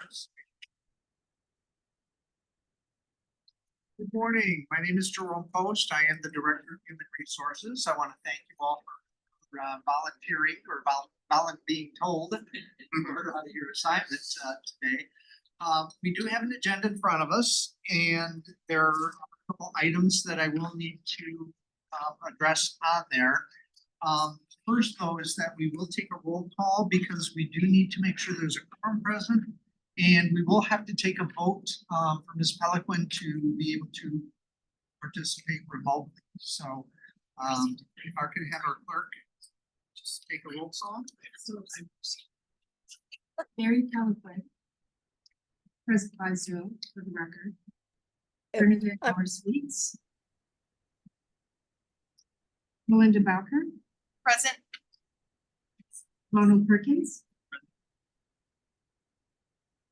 Norris. Good morning. My name is Jerome Post. I am the Director of Human Resources. I want to thank you all for volunteering or being told out of your assignment today. We do have an agenda in front of us, and there are a couple items that I will need to address on there. First, though, is that we will take a roll call because we do need to make sure there's a quorum present. And we will have to take a vote for Ms. Peliquin to be able to participate remotely. So if I could have our clerk just take a roll call. Mary Peliquin, present by Zoom for the record. Bernadette Norris-Weeks. Melinda Bowker. Present. Ronald Perkins.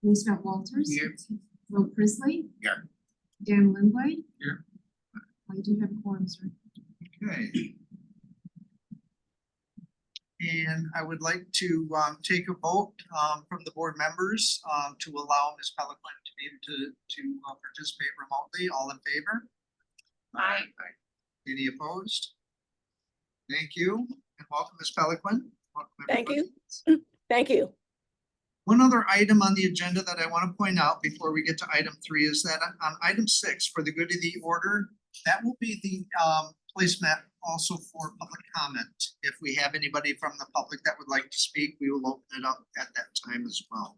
Roosevelt Walters. Here. Will Priestley. Here. Dan Lindblad. Here. I do have a quorum, sir. Okay. And I would like to take a vote from the board members to allow Ms. Peliquin to be able to participate remotely. All in favor? Aye. Any opposed? Thank you, and welcome, Ms. Peliquin. Welcome, Thank everybody. you. Thank you. One other item on the agenda that I want to point out before we get to item 3 is that on item 6, for the good of the order, that will be the placement also for public comment. If we have anybody from the public that would like to speak, we will open it up at that time as well.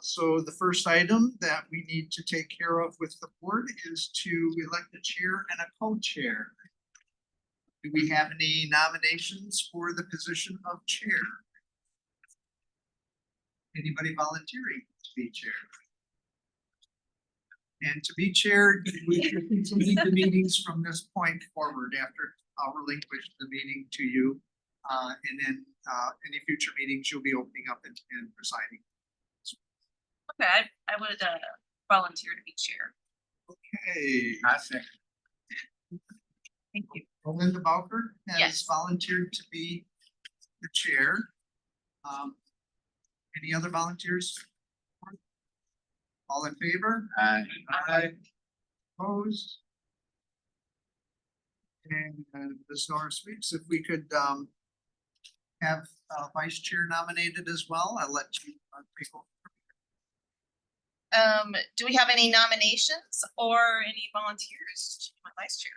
So the first item that we need to take care of with the board is to elect a chair and a co-chair. Do we have any nominations for the position of chair? Anybody volunteering to be chair? And to be chair, we can lead the meetings from this point forward after I'll relinquish the meeting to you. And then any future meetings you'll be opening up and presiding. Okay, I would volunteer to be chair. Okay. I second. Thank you. Melinda Bowker has Yes. volunteered to be the chair. Any other volunteers? All in favor? Aye. Opposed? And Ms. Norris-Weeks, if we could have vice chair nominated as well, I'll let you take over. Do we have any nominations or any volunteers to be my vice chair?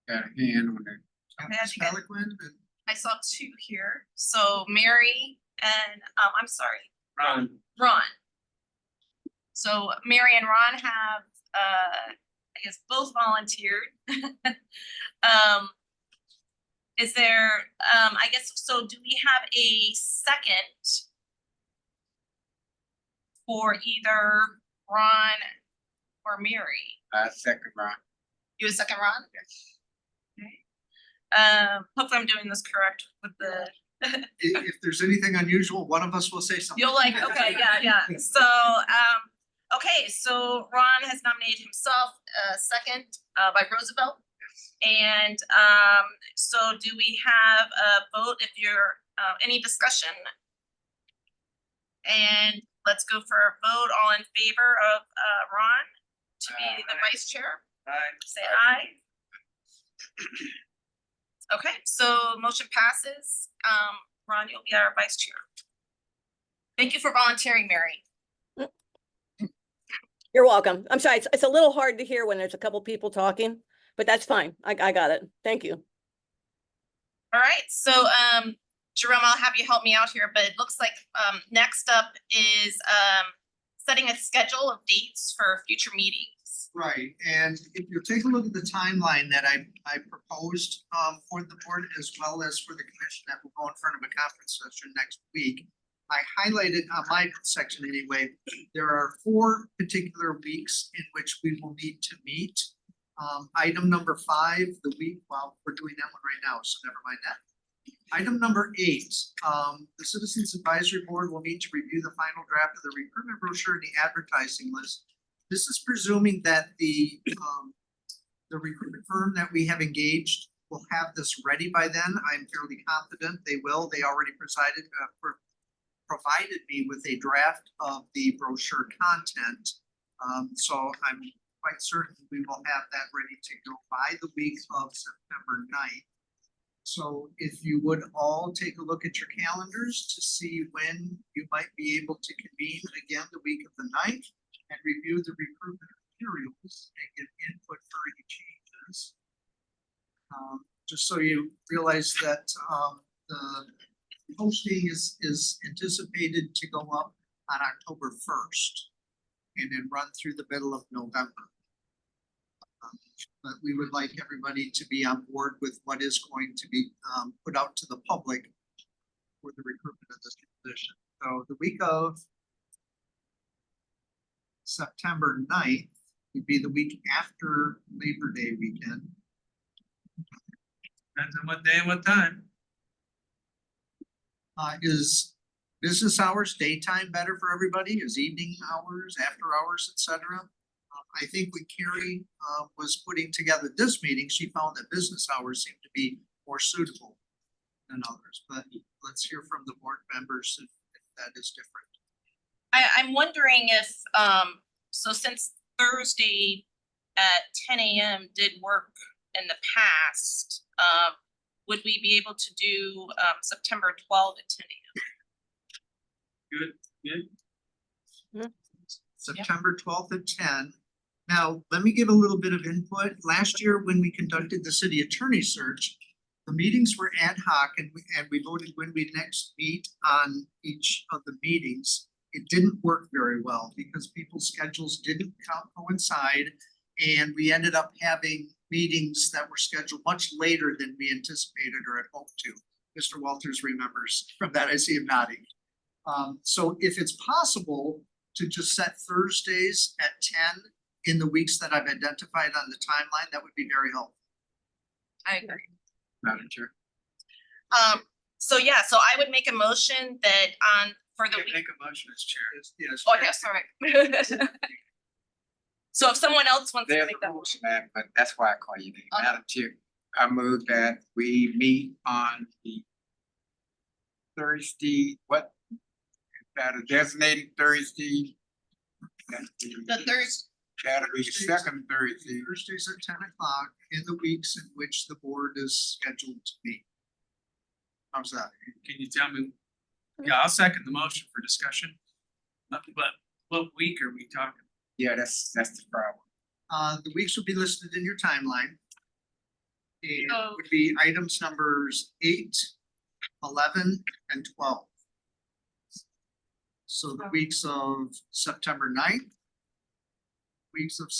Got a hand on it. Okay, I Ms. think I- Peliquin, and I saw 2 here. So Mary and I'm sorry, Ron. Ron. So Mary and Ron have I guess both volunteered. Is there I guess so do we have a second for either Ron or Mary? I second Ron. You a second, Ron? Yes. Okay. Hopefully I'm doing this correct with the. if there's anything unusual, one of us will say something. You'll like, okay, yeah. So, okay, so Ron has nominated himself, second, by Roosevelt. And, so do we have a vote if you're, any discussion? And let's go for a vote. All in favor of, Ron to be the vice chair? Say aye. Okay, so motion passes. Ron, you'll be our vice chair. Thank you for volunteering, Mary. You're welcome. I'm sorry, it's a little hard to hear when there's a couple people talking, but that's fine. I got it. Thank you. All right, so Jerome, I'll have you help me out here, but it looks like next up is setting a schedule of dates for future meetings. Right, and if you take a look at the timeline that I proposed for the board as well as for the commission that will go in front of a conference session next week. I highlighted on my section anyway, there are 4 particular weeks in which we will need to meet. Item number 5, the week, well, we're doing that one right now, so never mind that. Item number 8, the Citizens Advisory Board will need to review the final draft of the recruitment brochure and the advertising list. This is presuming that the recruitment firm that we have engaged will have this ready by then. I'm fairly confident they will. They already provided me with a draft of the brochure content. So I'm quite certain we will have that ready to go by the week of September 9th. So if you would all take a look at your calendars to see when you might be able to convene again the week of the 9th and review the recruitment materials and give input for any changes. Just so you realize that the posting is anticipated to go up on October 1st and then run through the middle of November. But we would like everybody to be on board with what is going to be put out to the public for the recruitment of this position. So the week of September 9th would be the week after Labor Day weekend. Depends on what day and what time. Is business hours, daytime better for everybody? Is evening hours, after hours, et cetera? I think when Carrie was putting together this meeting, she found that business hours seem to be more suitable than others, but let's hear from the board members if that is different. I'm wondering if, so since Thursday at 10 a.m. did work in the past, would we be able to do September 12th at 10 a.m.? Good. September 12th at 10. Now, let me give a little bit of input. Last year, when we conducted the city attorney search, the meetings were ad hoc and we voted when we next meet on each of the meetings. It didn't work very well because people's schedules didn't coincide. And we ended up having meetings that were scheduled much later than we anticipated or had hoped to. Mr. Walters remembers from that. I see him nodding. So if it's possible to just set Thursdays at 10 in the weeks that I've identified on the timeline, that would be very helpful. I agree. Madam Chair. So yeah, so I would make a motion that for the Can't week. make a motion as chair. Yes. Oh, yes, sorry. So if someone else wants to There's make a that rule motion. for that, but that's why I call you name. Okay. Madam Chair. I move that we meet on the Thursday, what? Is that a designated Thursday? That's The Thursday, That'll be the second Thursday. Thursdays at 10 o'clock in the weeks in which the board is scheduled to meet. How's that? Can you tell me? Yeah, I'll second the motion for discussion. But what week are we talking? Yeah, that's the problem. The weeks will be listed in your timeline. And So- would be items numbers 8, 11, and 12. So the weeks of September 9th, weeks of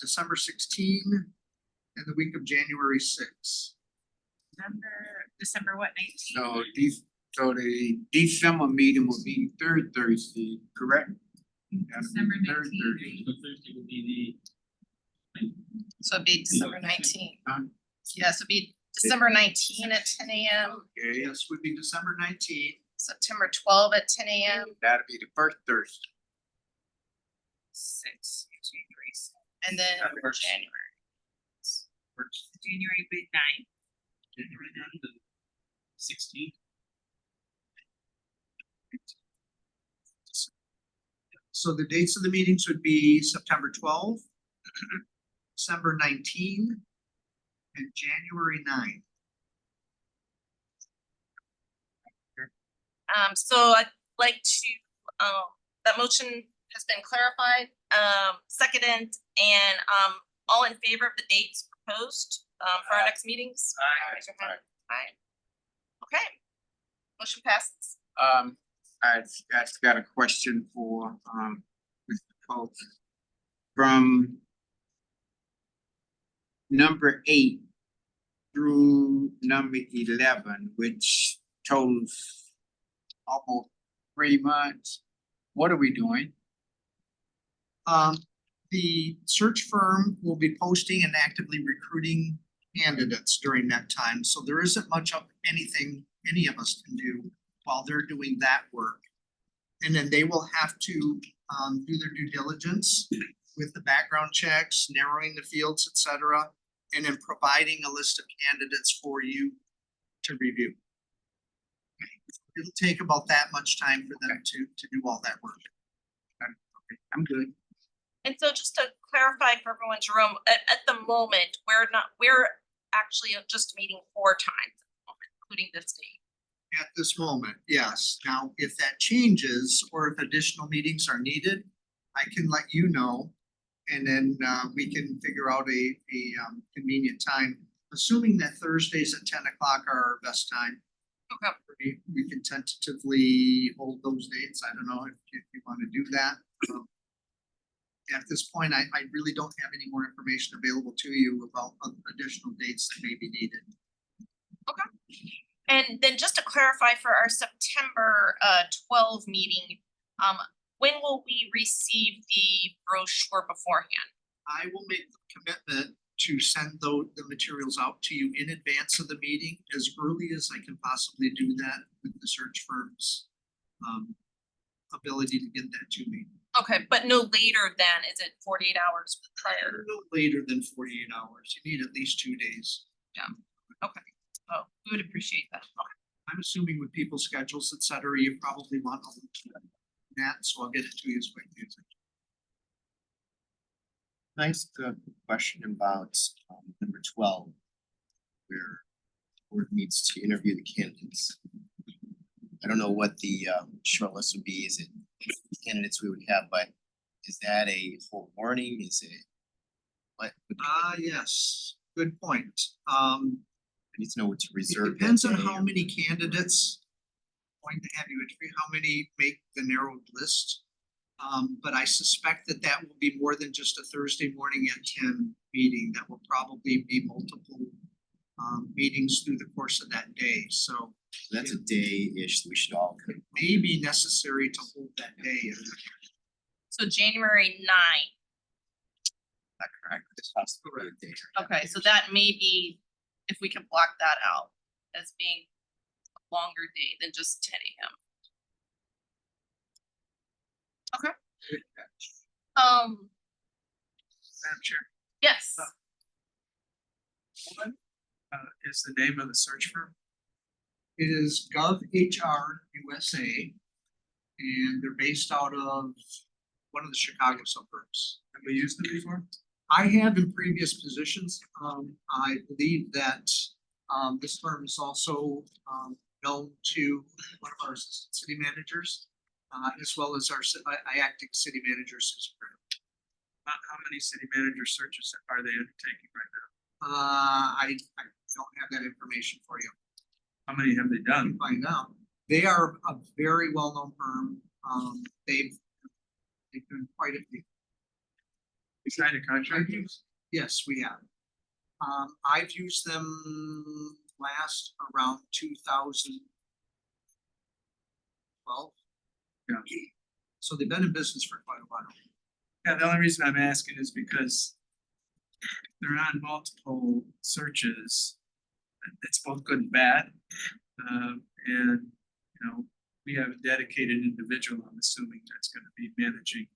December 16, and the week of January 6. December what, 19? So the December meeting will be the third Thursday, correct? That'll be December the third 19th. Thursday. Thursday would be So it'd be December 19. Huh? Yeah, so it'd be December 19 at 10 a.m., Okay, Yes, would be December 19th. September 12 at 10 a.m. that'll be the first Thursday. 6, 2, 3, and then That works. January. January 9th. January 9th. 16th. So the dates of the meetings would be September 12, December 19, and January 9. So I'd like to, that motion has been clarified, seconded, and, all in favor of the dates proposed, for our next meetings? Aye. Raise your hand. Aye. Okay. Motion passes. I got a question for, Mr. Pope. From number 8 through number 11, which totals almost 3 months, what are we doing? The search firm will be posting and actively recruiting candidates during that time, so there isn't much of anything any of us can do while they're doing that work. And then they will have to do their due diligence with the background checks, narrowing the fields, et cetera, and then providing a list of candidates for you to review. It'll take about that much time for them to do all that work. I'm good. And so just to clarify for everyone, Jerome, at the moment, we're actually just meeting 4 times, including this date. At this moment, yes. Now, if that changes or if additional meetings are needed, I can let you know. And then we can figure out a convenient time, assuming that Thursdays at 10 o'clock are our best time. Okay. We can tentatively hold those dates. I don't know if you want to do that. At this point, I really don't have any more information available to you about additional dates that may be needed. And then just to clarify for our September 12 meeting, when will we receive the brochure beforehand? I will make the commitment to send the materials out to you in advance of the meeting as early as I can possibly do that with the search firm's ability to get that to me. Okay, but no later than, is it 48 hours prior? No later than 48 hours. You need at least 2 days. Oh, we would appreciate that. I'm assuming with people's schedules, et cetera, you probably want all of that, so I'll get it to you as quickly as I can. Nice question about number 12, where the board needs to interview the candidates. I don't know what the short list would be. Is it candidates we would have, but is that a whole morning? Is it what? Yes, good point. I need to know what to It reserve. that depends on day how or- many candidates going to have you interview, how many make the narrowed list. But I suspect that that will be more than just a Thursday morning at 10 meeting. That will probably be multiple meetings through the course of that day. So That's a day-ish that we should all. it may be necessary to hold that day. So January 9th. Not correct. This has to be a day. Okay, so that may be, if we can block that out as being a longer day than just 10 AM. Okay. Madam Chair, Yes, what is the name of the search firm? It is GovHR USA, and they're based out of one of the Chicago suburbs. Have we used them before? I have in previous positions. I believe that this firm is also known to one of our assistant city managers, as well as our acting city manager, Susan Brown. How many city manager searches are they undertaking right now? I don't have that information for you. How many have they I done? can find out. They are a very well-known firm. They've done quite a few. We signed a contract? Yes, we have. I've used them last around 2012. Yeah. So they've been in business for quite a while. Yeah, the only reason I'm asking is because they're on multiple searches. It's both good and bad. And, you know, we have a dedicated individual, I'm assuming that's gonna be managing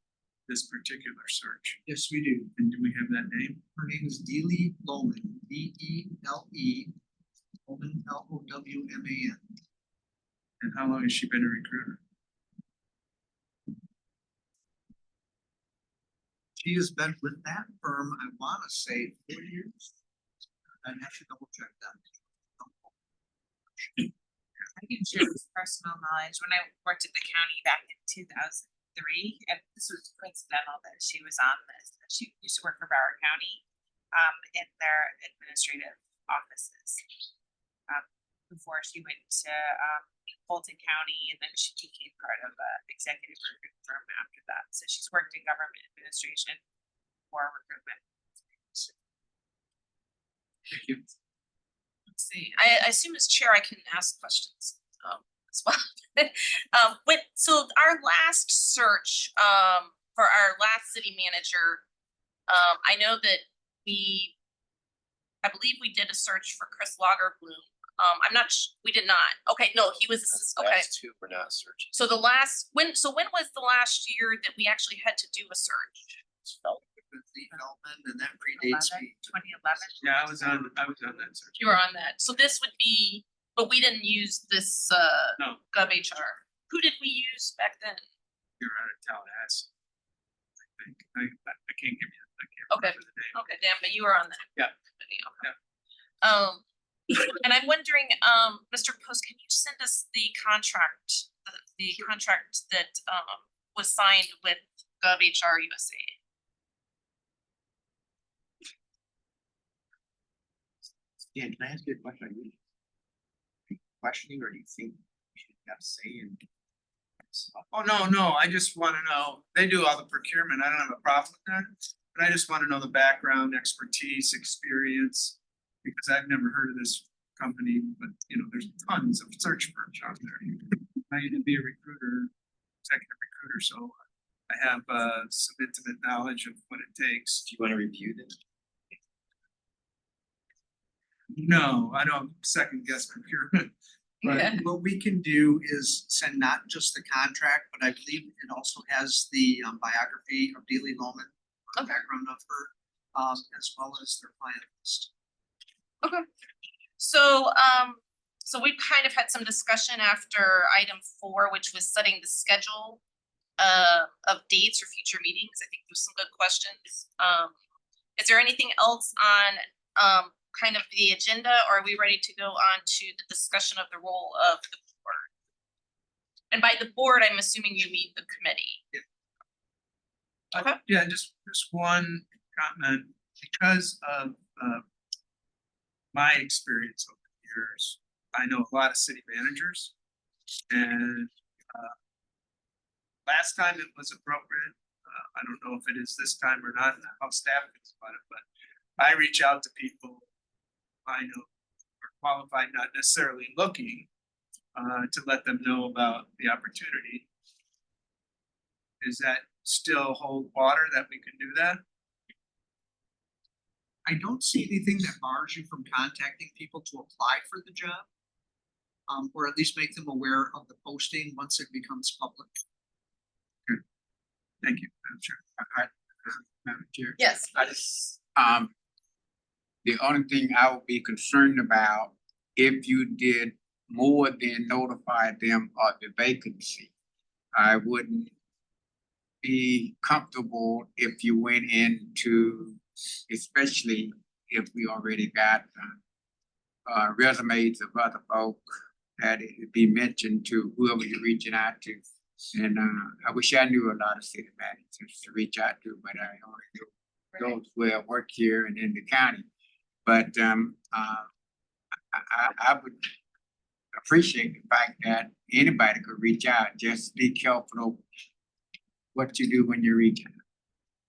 this particular search. Yes, we do. And do we have that name? Her name is Delie Lohman, D-E-L-E, Lohman, L-O-W-M-A-N. And how long has she been a recruiter? She has been with that firm, I wanna say 4 years. I'd have to double check that. I can share this personal knowledge. When I worked at the county back in 2003, and this was coincidental that she was on this, that she used to work for Broward County in their administrative offices. Before she went to Fulton County, and then she became part of an executive recruitment firm after that. So she's worked in government administration for recruitment. Thank you. let's see, I assume as chair, I can ask questions as well. So our last search for our last city manager, I know that I believe we did a search for Chris Lagerbloom. I'm not, we did not. Okay, no, he was, okay. Last two were not searching. So when was the last year that we actually had to do a search? With Lee Feldman, and that predates me. 2011. Yeah, I was on that search. You were on that. So this would be But we didn't use this No, GovHR. Who did we use back then? you're out of Tallahassee. I think, I can't give you, I can't Okay. remember the name. Okay, Dan, but you were on that. Yeah. Video. And I'm wondering, Mr. Post, can you send us the contract, the contract that was signed with GovHR USA? Dan, can I ask you a question? Are you questioning, or do you think you should have say in? Oh, no, I just wanna know, they do all the procurement, I don't have a problem with that, but I just wanna know the background, expertise, experience. Because I've never heard of this company, but there's tons of search firms out there. I used to be a recruiter, executive recruiter, so I have some intimate knowledge of what it takes. Do you wanna review this? No, I don't second guess procurement. But What we can do is send not just the contract, but I believe it also has the biography of Dealey Loman, the Okay. background of her, as well as their client list. So, so we've kind of had some discussion after item 4, which was setting the schedule of dates for future meetings. I think there's some good questions. Is there anything else on kind of the agenda, or are we ready to go on to the discussion of the role of the board? And by the board, I'm assuming you mean the committee. Okay. Yeah, just one comment, because of my experience over the years, I know a lot of city managers. And last time it was appropriate, I don't know if it is this time or not, how staff is about it, but I reach out to people I know are qualified, not necessarily looking, to let them know about the opportunity. Does that still hold water that we can do that? I don't see anything that bars you from contacting people to apply for the job. Or at least make them aware of the posting once it becomes public. Thank you, Madam Chair. Madam Chair. Yes. I just, the only thing I would be concerned about, if you did more than notify them of the vacancy, I wouldn't be comfortable if you went into, especially if we already got resumes of other folk, that it be mentioned to whoever you're reaching out to. And I wish I knew a lot of city managers to reach out to, but I only knew those who work here and in the county. But I would appreciate the fact that anybody could reach out. Just be careful what you do when you reach out.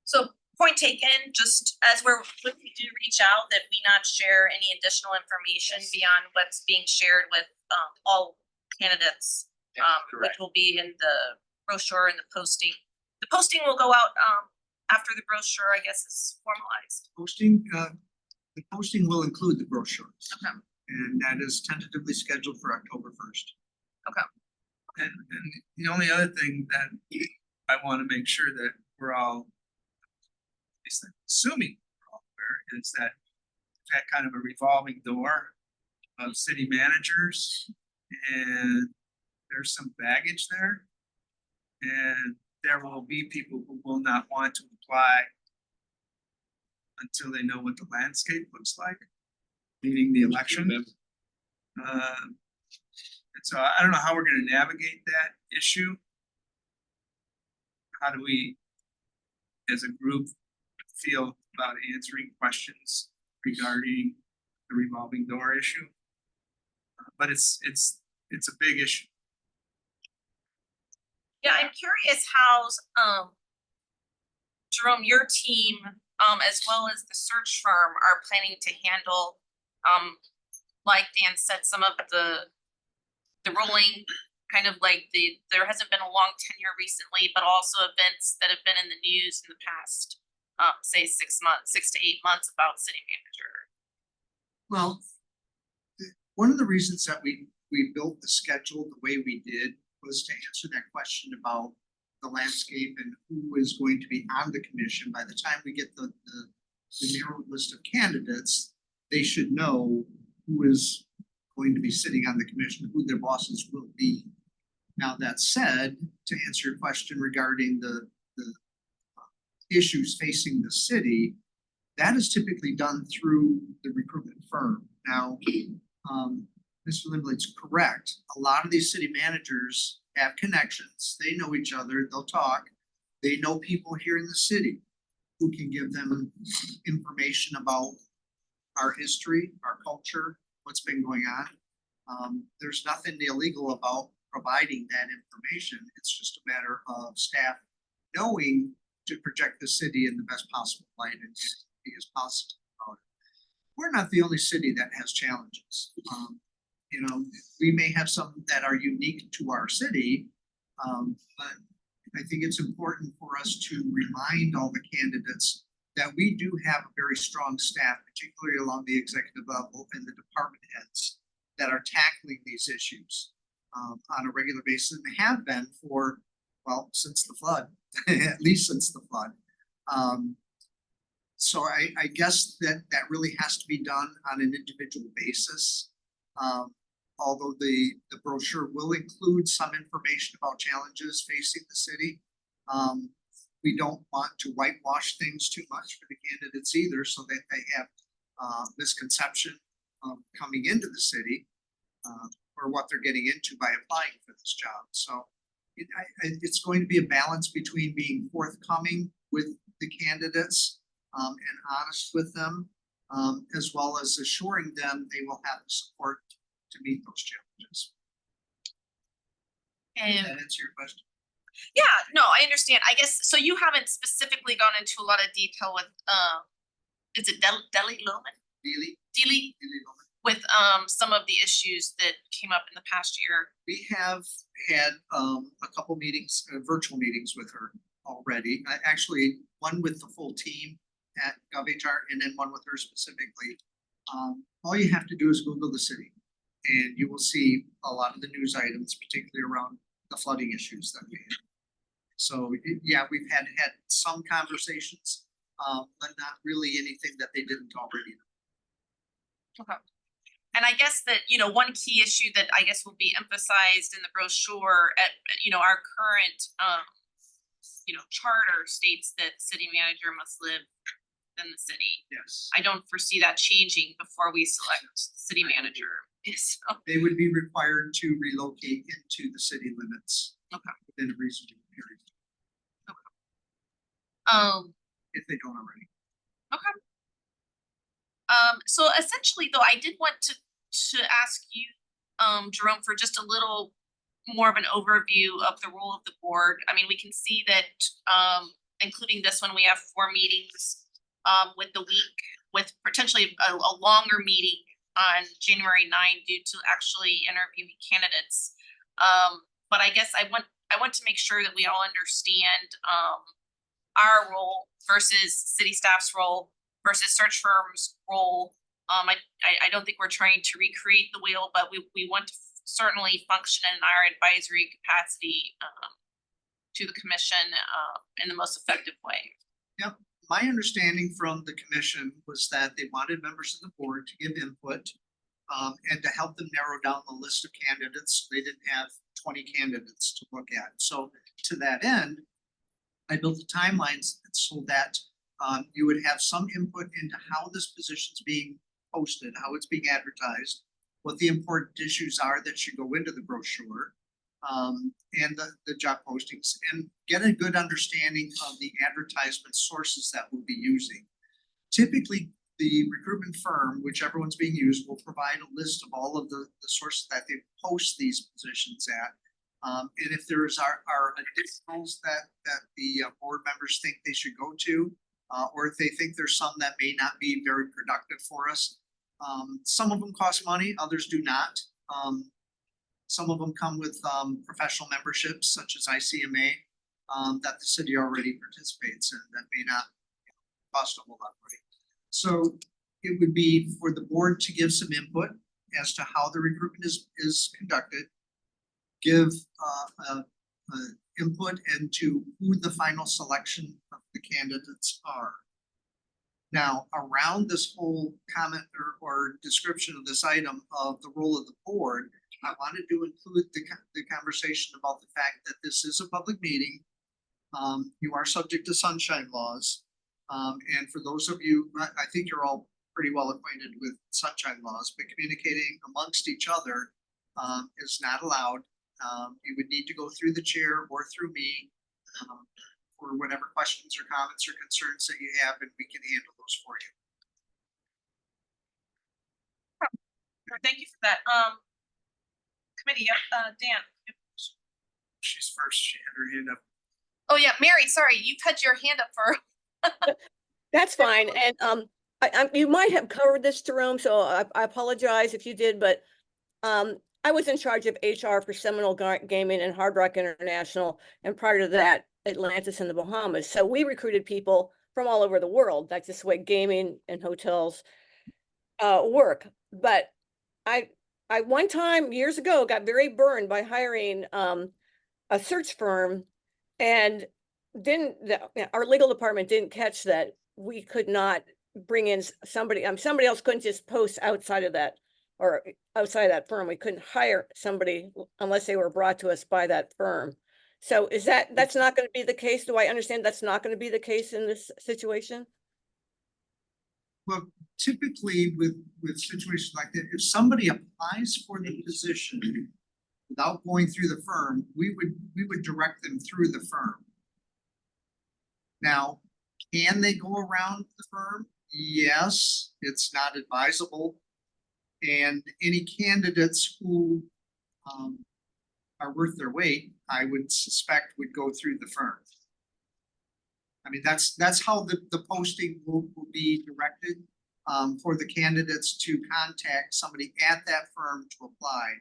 So point taken, just as when we do reach out, that we not share any additional information beyond what's being shared with all candidates. Which will be in the brochure and the posting. The posting will go out after the brochure, I guess, is formalized. The posting will include the brochure. Okay. And that is tentatively scheduled for October 1st. And the only other thing that I wanna make sure that we're all, at least I'm assuming we're all aware, is that we've had kind of a revolving door of city managers, and there's some baggage there. And there will be people who will not want to apply until they know what the landscape looks like, meaning the election. And so I don't know how we're gonna navigate that issue. How do we, as a group, feel about answering questions regarding the revolving door issue? But it's a big issue. Yeah, I'm curious how, Jerome, your team, as well as the search firm are planning to handle, like Dan said, some of the rolling, kind of like there hasn't been a long tenure recently, but also events that have been in the news in the past, say 6 to 8 months about city manager. Well, one of the reasons that we built the schedule the way we did was to answer that question about the landscape and who is going to be on the commission. By the time we get the narrow list of candidates, they should know who is going to be sitting on the commission, who their bosses will be. Now, that said, to answer your question regarding the issues facing the city, that is typically done through the recruitment firm. Now, Mr. Lindblad's correct. A lot of these city managers have connections. They know each other. They'll talk. They know people here in the city who can give them information about our history, our culture, what's been going on. There's nothing illegal about providing that information. It's just a matter of staff knowing to project the city in the best possible light and be as positive about it. We're not the only city that has challenges. You know, we may have some that are unique to our city, but I think it's important for us to remind all the candidates that we do have a very strong staff, particularly along the executive level and the department heads that are tackling these issues on a regular basis and have been for, well, since the flood, at least since the flood. So I guess that really has to be done on an individual basis. Although the brochure will include some information about challenges facing the city. We don't want to whitewash things too much for the candidates either, so that they have misconception coming into the city or what they're getting into by applying for this job. So it's going to be a balance between being forthcoming with the candidates and honest with them, as well as assuring them they will have the support to meet those challenges. Does And that answer your question? yeah, no, I understand. I guess, so you haven't specifically gone into a lot of detail with, is it Delhi Lumen? Really, Dealy really moment. with some of the issues that came up in the past year. We have had a couple meetings, virtual meetings with her already. Actually, one with the full team at GovHR and then one with her specifically. All you have to do is Google the city and you will see a lot of the news items, particularly around the flooding issues that we had. So yeah, we've had some conversations, but not really anything that they didn't already know. Okay. And I guess that, you know, one key issue that I guess will be emphasized in the brochure at, you know, our current, you know, charter states that city manager must live in the city. Yes, I don't foresee that changing before we select city manager. So, they would be required to relocate into the city limits. Okay. Within a reasonable period, if they don't already. So essentially though, I did want to ask you, Jerome, for just a little more of an overview of the role of the board. I mean, we can see that, including this one, we have 4 meetings, with the week, with potentially a longer meeting on January 9 due to actually interviewing candidates. But I guess I want to make sure that we all understand, our role versus city staff's role versus search firm's role. I don't think we're trying to recreate the wheel, but we want to certainly function in our advisory capacity to the commission in the most effective way. Yep, my understanding from the commission was that they wanted members of the board to give input and to help them narrow down the list of candidates. They didn't have 20 candidates to look at. So to that end, I built the timelines so that you would have some input into how this position's being posted, how it's being advertised, what the important issues are that should go into the brochure, and the job postings, and get a good understanding of the advertisement sources that we'll be using. Typically, the recruitment firm, whichever one's being used, will provide a list of all of the sources that they post these positions at. And if there's are additionals that the board members think they should go to, or if they think there's some that may not be very productive for us. Some of them cost money, others do not. Some of them come with professional memberships such as ICMA that the city already participates in that may not cost a whole lot of money. So it would be for the board to give some input as to how the recruitment is conducted, give input into who the final selection of the candidates are. Now, around this whole comment or description of this item of the role of the board, I wanted to include the conversation about the fact that this is a public meeting. You are subject to sunshine laws. And for those of you, I think you're all pretty well acquainted with sunshine laws, but communicating amongst each other is not allowed. You would need to go through the chair or through me for whatever questions or comments or concerns that you have, and we can handle those for you. Thank you for that. Committee, Dan. She's first, she had her hand up. Oh, yeah, Mary, sorry, you had your hand up for. That's fine. And you might have covered this, Jerome, so I apologize if you did, but I was in charge of HR for Seminole Gaming and Hard Rock International, and prior to that, Atlantis and the Bahamas. So we recruited people from all over the world. That's just the way gaming and hotels work. But I one time years ago got very burned by hiring a search firm, and our legal department didn't catch that we could not bring in somebody else couldn't just post outside of that or outside of that firm. We couldn't hire somebody unless they were brought to us by that firm. So that's not going to be the case? Do I understand that's not going to be the case in this situation? Well, typically with situations like that, if somebody applies for the position without going through the firm, we would direct them through the firm. Now, can they go around the firm? Yes, it's not advisable. And any candidates who are worth their weight, I would suspect would go through the firm. I mean, that's how the posting will be directed for the candidates to contact somebody at that firm to apply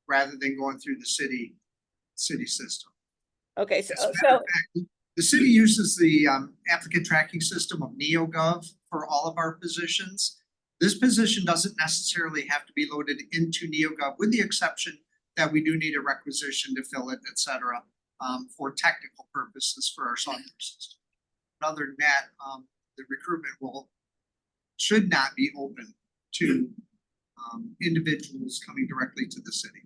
rather than going through the city system. Okay, As a matter of fact, the city uses the applicant tracking system of NeoGov for all of our positions. This position doesn't necessarily have to be loaded into NeoGov, with the exception that we do need a requisition to fill it, et cetera, for technical purposes for our software system. But other than that, the recruitment should not be open to individuals coming directly to the city.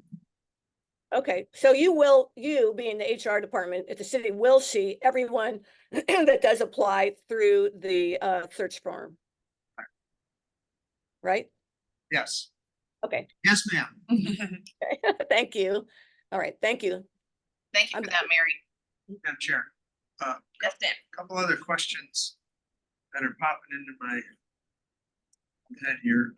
Okay, so you being the HR department at the city will see everyone that does apply through the search firm. Right? Yes. Okay. Yes, ma'am. Thank you. All right, thank you. Thank you for that, Mary. Madam Chair, Yes, Dan. couple other questions that are popping into my head here.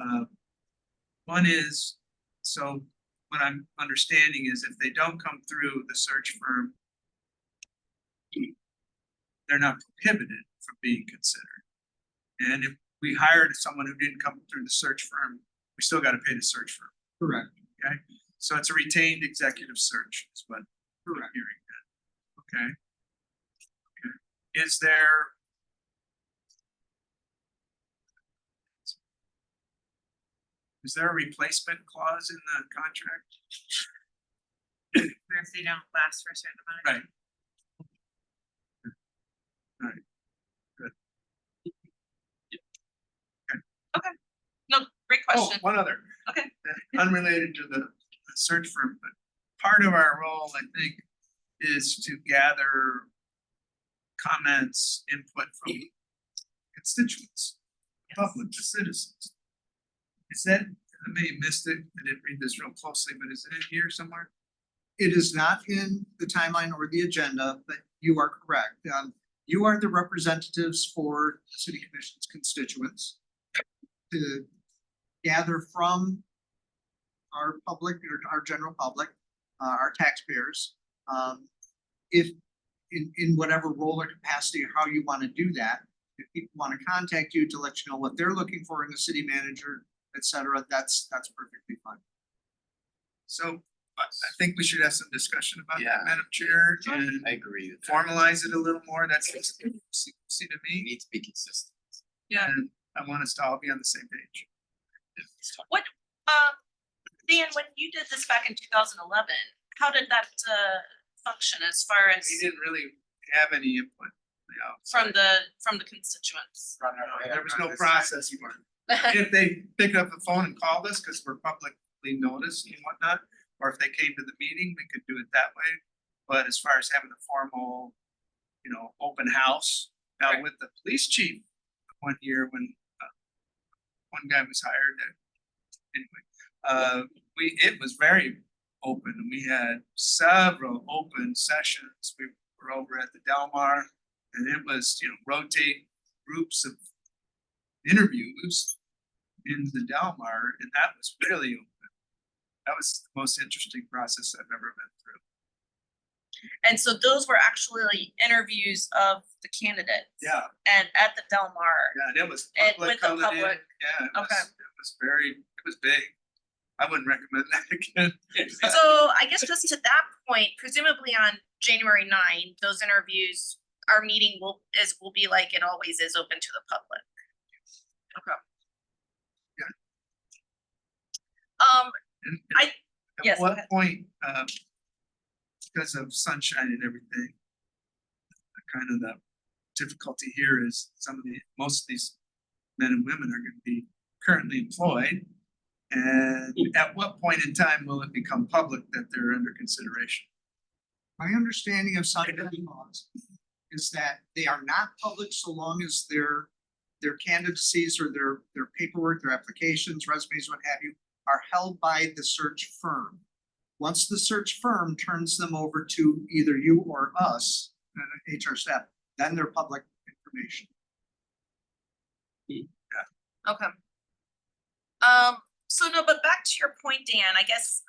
One is, so what I'm understanding is if they don't come through the search firm, they're not prohibited from being considered. And if we hired someone who didn't come through the search firm, we still got to pay the search firm. Correct. Okay, so it's a retained executive search, is what I'm hearing that. Okay. Okay. Is there a replacement clause in the contract? If they don't last for a certain amount of time. Right. Right. Good. No, great Oh, question. one other. Okay. Unrelated to the search firm, but part of our role, I think, is to gather comments, input from constituents, public, the citizens. Is that, I may have missed it, I didn't read this real closely, but is it in here somewhere? It is not in the timeline or the agenda, but you are correct. You are the representatives for city commission's constituents to gather from our public or our general public, our taxpayers. If in whatever role or capacity or how you want to do that, if people want to contact you to let you know what they're looking for in the city manager, et cetera, that's perfectly fine. So I think we should have some discussion about Yeah. that, Madam Chair, and I agree with that. formalize it a little more. That's see to We me, need to be consistent. and I want us to all be on the same page. What, Dan, when you did this back in 2011, how did that function as far as? We didn't really have any input. from the constituents. There was no process for it. If they pick up the phone and called us, because we're publicly noticed and whatnot, or if they came to the meeting, we could do it that way. But as far as having a formal, open house, now Right. with the police chief, one year when one guy was hired, it was very open, and we had several open sessions. We were over at the Delmar, and it was, rotate groups of interviews in the Delmar, and that was really open. That was the most interesting process I've ever been through. And so those were actually interviews of the candidates. Yeah, And at the Del Mar. yeah, and it was And public with the coming in. public. Yeah, Okay. it was big. I wouldn't recommend that again. So I guess just to that point, presumably on January 9, those interviews, our meeting will be like it always is, open to the public. Okay. And- I- yes, At go what ahead. point, because of sunshine and everything, kind of the difficulty here is most of these men and women are gonna be currently employed. And at what point in time will it become public that they're under consideration? My understanding of sunshine laws is that they are not public so long as their candidacies or their paperwork, their applications, resumes, what have you, are held by the search firm. Once the search firm turns them over to either you or us, HR staff, then they're public information. Okay. So no, but back to your point, Dan, I guess,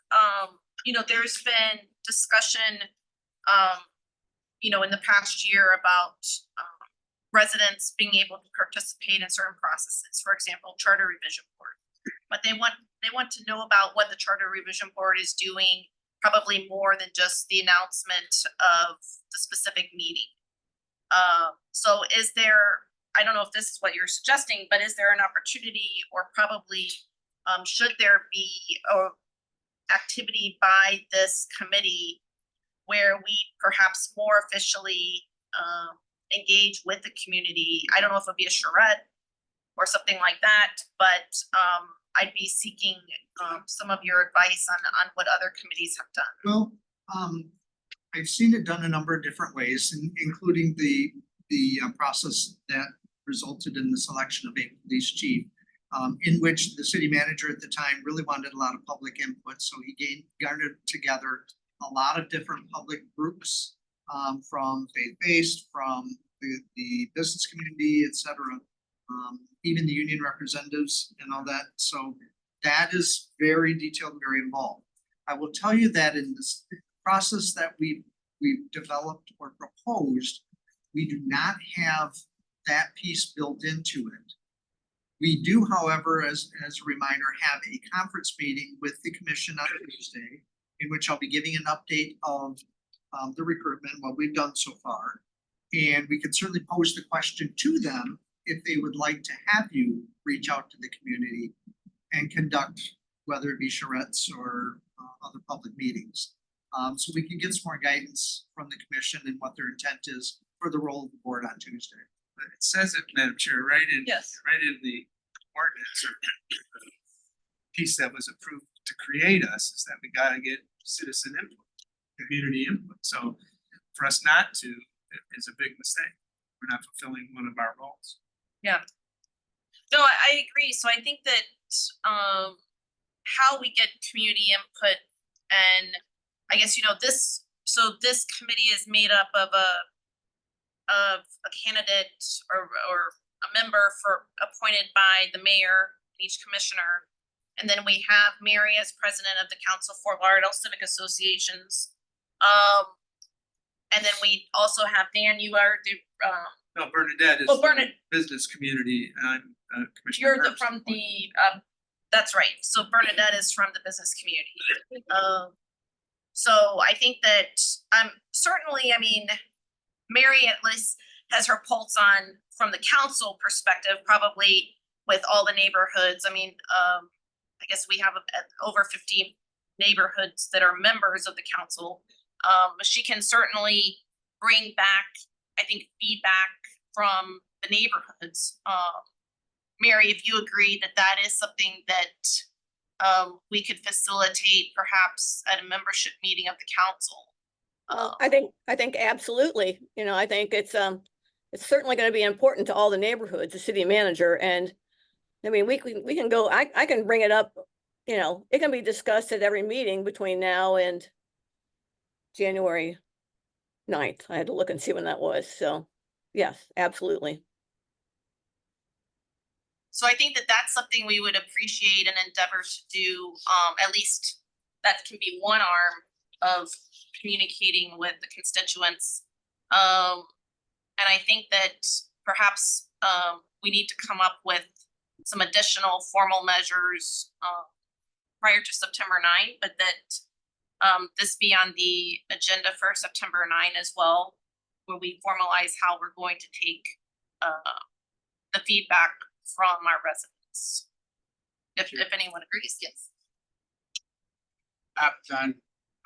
there's been discussion, in the past year about, residents being able to participate in certain processes, for example, charter revision board. But they want to know about what the charter revision board is doing, probably more than just the announcement of the specific meeting. So is there, I don't know if this is what you're suggesting, but is there an opportunity or probably should there be a activity by this committee where we perhaps more officially engage with the community? I don't know if it'll be a charrette or something like that, but I'd be seeking some of your advice on what other committees have done. Well, I've seen it done a number of different ways, including the process that resulted in the selection of a police chief, in which the city manager at the time really wanted a lot of public input, so he garnered together a lot of different public groups, from faith-based, from the business community, et cetera, even the union representatives and all that. So that is very detailed, very involved. I will tell you that in this process that we've developed or proposed, we do not have that piece built into it. We do, however, as a reminder, have a conference meeting with the commission on Tuesday, in which I'll be giving an update of the recruitment, what we've done so far. And we could certainly pose the question to them if they would like to have you reach out to the community and conduct, whether it be charrettes or other public meetings. So we can get some more guidance from the commission and what their intent is for the role of the board on Tuesday. But it says it, Madam Chair, right in the ordinance or piece that was approved to create us, is that we gotta get citizen input, community input. So for us not to is a big mistake. We're not fulfilling one of our roles. No, I agree. So I think that how we get community input, and I guess, this committee is made up of a candidate or a member appointed by the mayor, each commissioner. And then we have Mary as president of the Council for Lauderdale Civic Associations. And then we also have Dan, you are No, Bernadette is well, the Bernadette, business community, and I'm Commissioner. you're Herbst. from the, that's right, so Bernadette is from the business community. So I think that, certainly, Mary at least has her pulse on, from the council perspective, probably with all the neighborhoods. I guess we have over 50 neighborhoods that are members of the council. She can certainly bring back I think, feedback from the neighborhoods. Mary, if you agree that that is something that we could facilitate perhaps at a membership meeting of the council. I think absolutely, you know, I think it's certainly gonna be important to all the neighborhoods, the city manager, and I mean, we can go, I can bring it up, you know, it can be discussed at every meeting between now and January 9th. I had to look and see when that was, so, yes, absolutely. So I think that that's something we would appreciate and endeavor to do, at least that can be one arm of communicating with the constituents. And I think that perhaps, we need to come up with some additional formal measures, prior to September 9th, but that, this be on the agenda for September 9 as well, where we formalize how we're going to take, the feedback from our residents. If anyone agrees, yes. I've done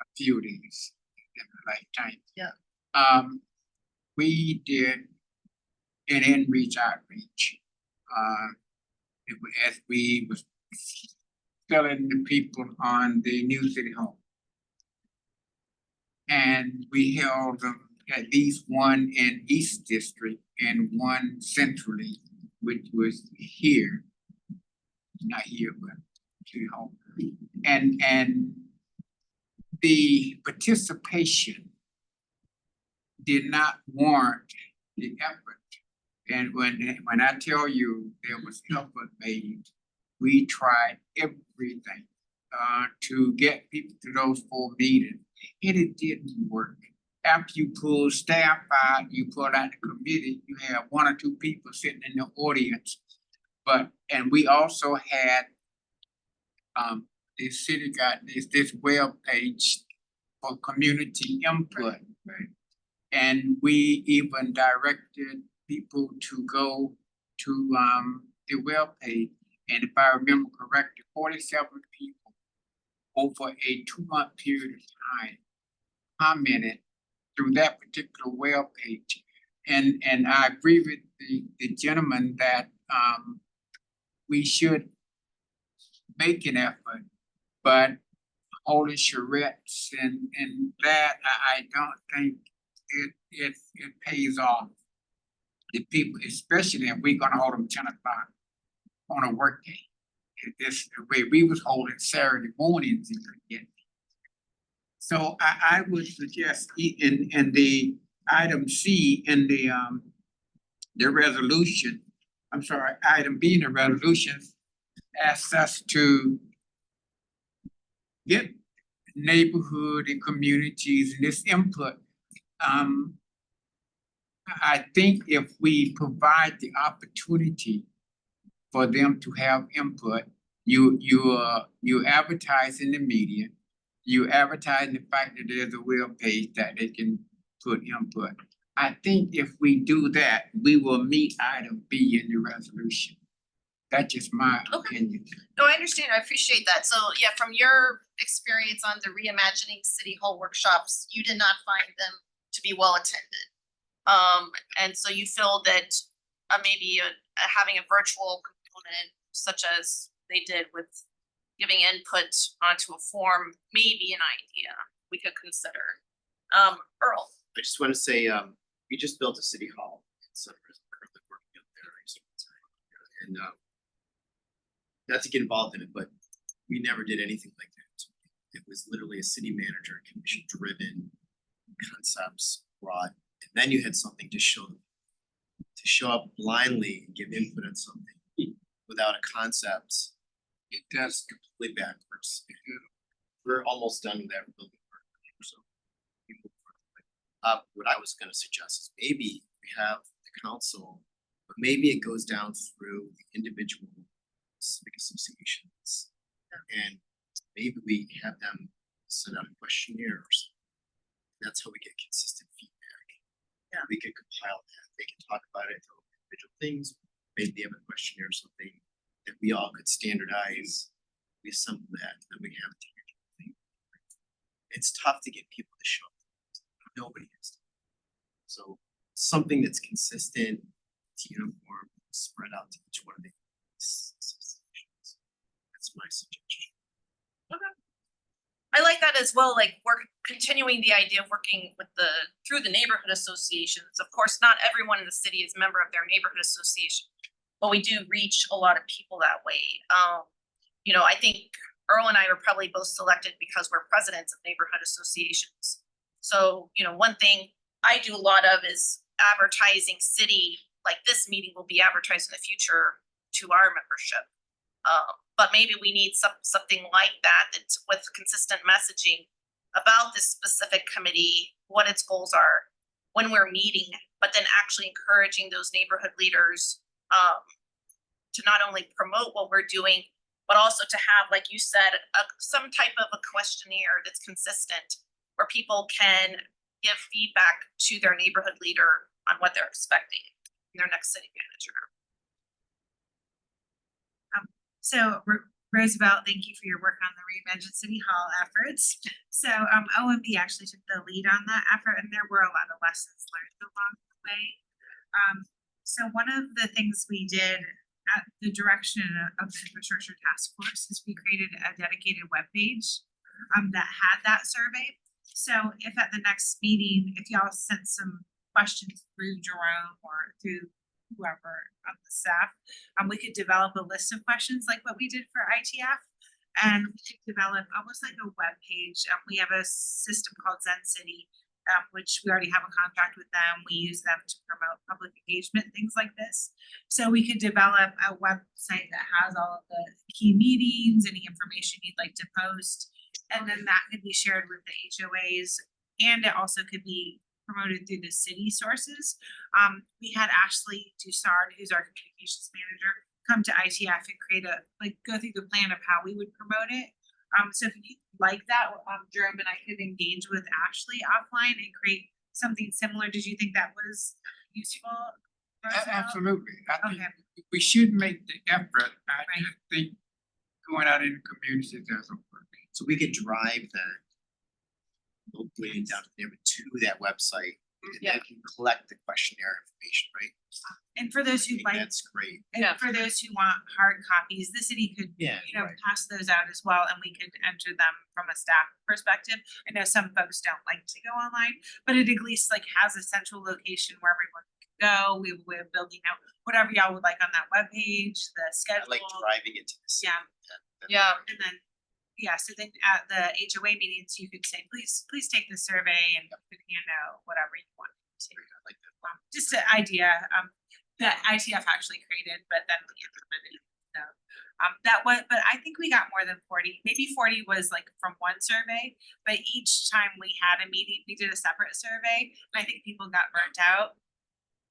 a few of these in my lifetime. Yeah. We did an in-reach outreach. As we was telling the people on the new city hall. And we held them at least one in East District and one centrally, which was here. Not here, but city hall. And the participation did not warrant the effort. And when I tell you there was effort made, we tried everything to get people to those 4 meetings, and it didn't work. After you pull staff out, you pull out the committee, you have 1 or 2 people sitting in the audience. And we also had the city got this web page for community input. Right. And we even directed people to go to the web page. And if I remember correctly, 47 people over a 2-month period of time commented through that particular web page. And I agree with the gentleman that we should make an effort, but holding charrettes and that I don't think it pays off. The people, especially if we're gonna hold them 10 o'clock on a work day. This the way we was holding Saturday mornings again. So I would suggest in the item C in the resolution, I'm sorry, item B in the resolution asks us to get neighborhood and communities and this input. I think if we provide the opportunity for them to have input, you advertise in the media, you advertise the fact that there's a web page that they can put input. I think if we do that, we will meet item B in the resolution. That's just my opinion. No, I understand. I appreciate that. So yeah, from your experience on the reimagining city hall workshops, you did not find them to be well attended. And so you feel that maybe having a virtual component such as they did with giving input onto a form may be an idea we could consider. Earl. I just want to say, we just built a city hall. So we're currently working up there. And not to get involved in it, but we never did anything like that. It was literally a city manager commission driven concepts brought, and then you had something to show them. To show up blindly and give input on something without a concept, it does completely backwards. We're almost done with that building work, so we move forward. What I was gonna suggest is maybe we have the council, but maybe it goes down through the individual civic associations. And maybe we have them send out questionnaires. That's how we get consistent feedback. Yeah. We could compile that, they can talk about it, tell individual things, maybe they have a questionnaire or something that we all could standardize. We assemble that, then we have a tangible thing. It's tough to get people to show up. Nobody is. So something that's consistent, it's uniform, spread out to each one of the associations. That's my suggestion. I like that as well, like we're continuing the idea of working with through the neighborhood associations. Of course, not everyone in the city is a member of their neighborhood association, but we do reach a lot of people that way. I think Earl and I were probably both selected because we're presidents of neighborhood associations. So, one thing I do a lot of is advertising city, like this meeting will be advertised in the future to our membership. But maybe we need something like that, that's with consistent messaging about this specific committee, what its goals are, when we're meeting, but then actually encouraging those neighborhood leaders to not only promote what we're doing, but also to have, like you said, some type of a questionnaire that's consistent where people can give feedback to their neighborhood leader on what they're expecting in their next city manager. So Roosevelt, thank you for your work on the Reimagined City Hall efforts. So OMB actually took the lead on that effort, and there were a lot of lessons learned along the way. So one of the things we did at the direction of the Infrastructure Task Force is we created a dedicated webpage that had that survey. So if at the next meeting, if y'all sent some questions through Jerome or through whoever on the staff, we could develop a list of questions like what we did for ITF, and we could develop almost like a web page. We have a system called Zen City, which we already have a contract with them. We use them to promote public engagement, things like this. So we could develop a website that has all of the key meetings, any information you'd like to post, and then that could be shared with the HOAs, and it also could be promoted through the city sources. We had Ashley Dussard, who's our communications manager, come to ITF and create go through the plan of how we would promote it. So if you like that, Jerome and I could engage with Ashley offline and create something similar. Did you think that was useful? Roosevelt? Absolutely. I think Okay. we should make the effort. I Right. just think going out in the community doesn't work. So we could drive that locally down to there to that website and Yeah. then can collect the questionnaire information, right? And for those I who think like, that's great. and Yeah. for those who want hard copies, the city could, Yeah, you pass those out as well, and we could enter them from a staff perspective. I know some folks don't like to go online, but it at least has a central location where everyone can go. We have a way of building out whatever y'all would like on that webpage, the I schedule. like driving it to the city. Yeah. Yeah. And then, so then at the HOA meetings, you could say, please take the survey and put hand out whatever you want to. I like that. Just an idea, that ITF actually created, but then we implemented. So, but I think we got more than 40, maybe 40 was from one survey, but each time we had a meeting, we did a separate survey, and I think people got burnt out.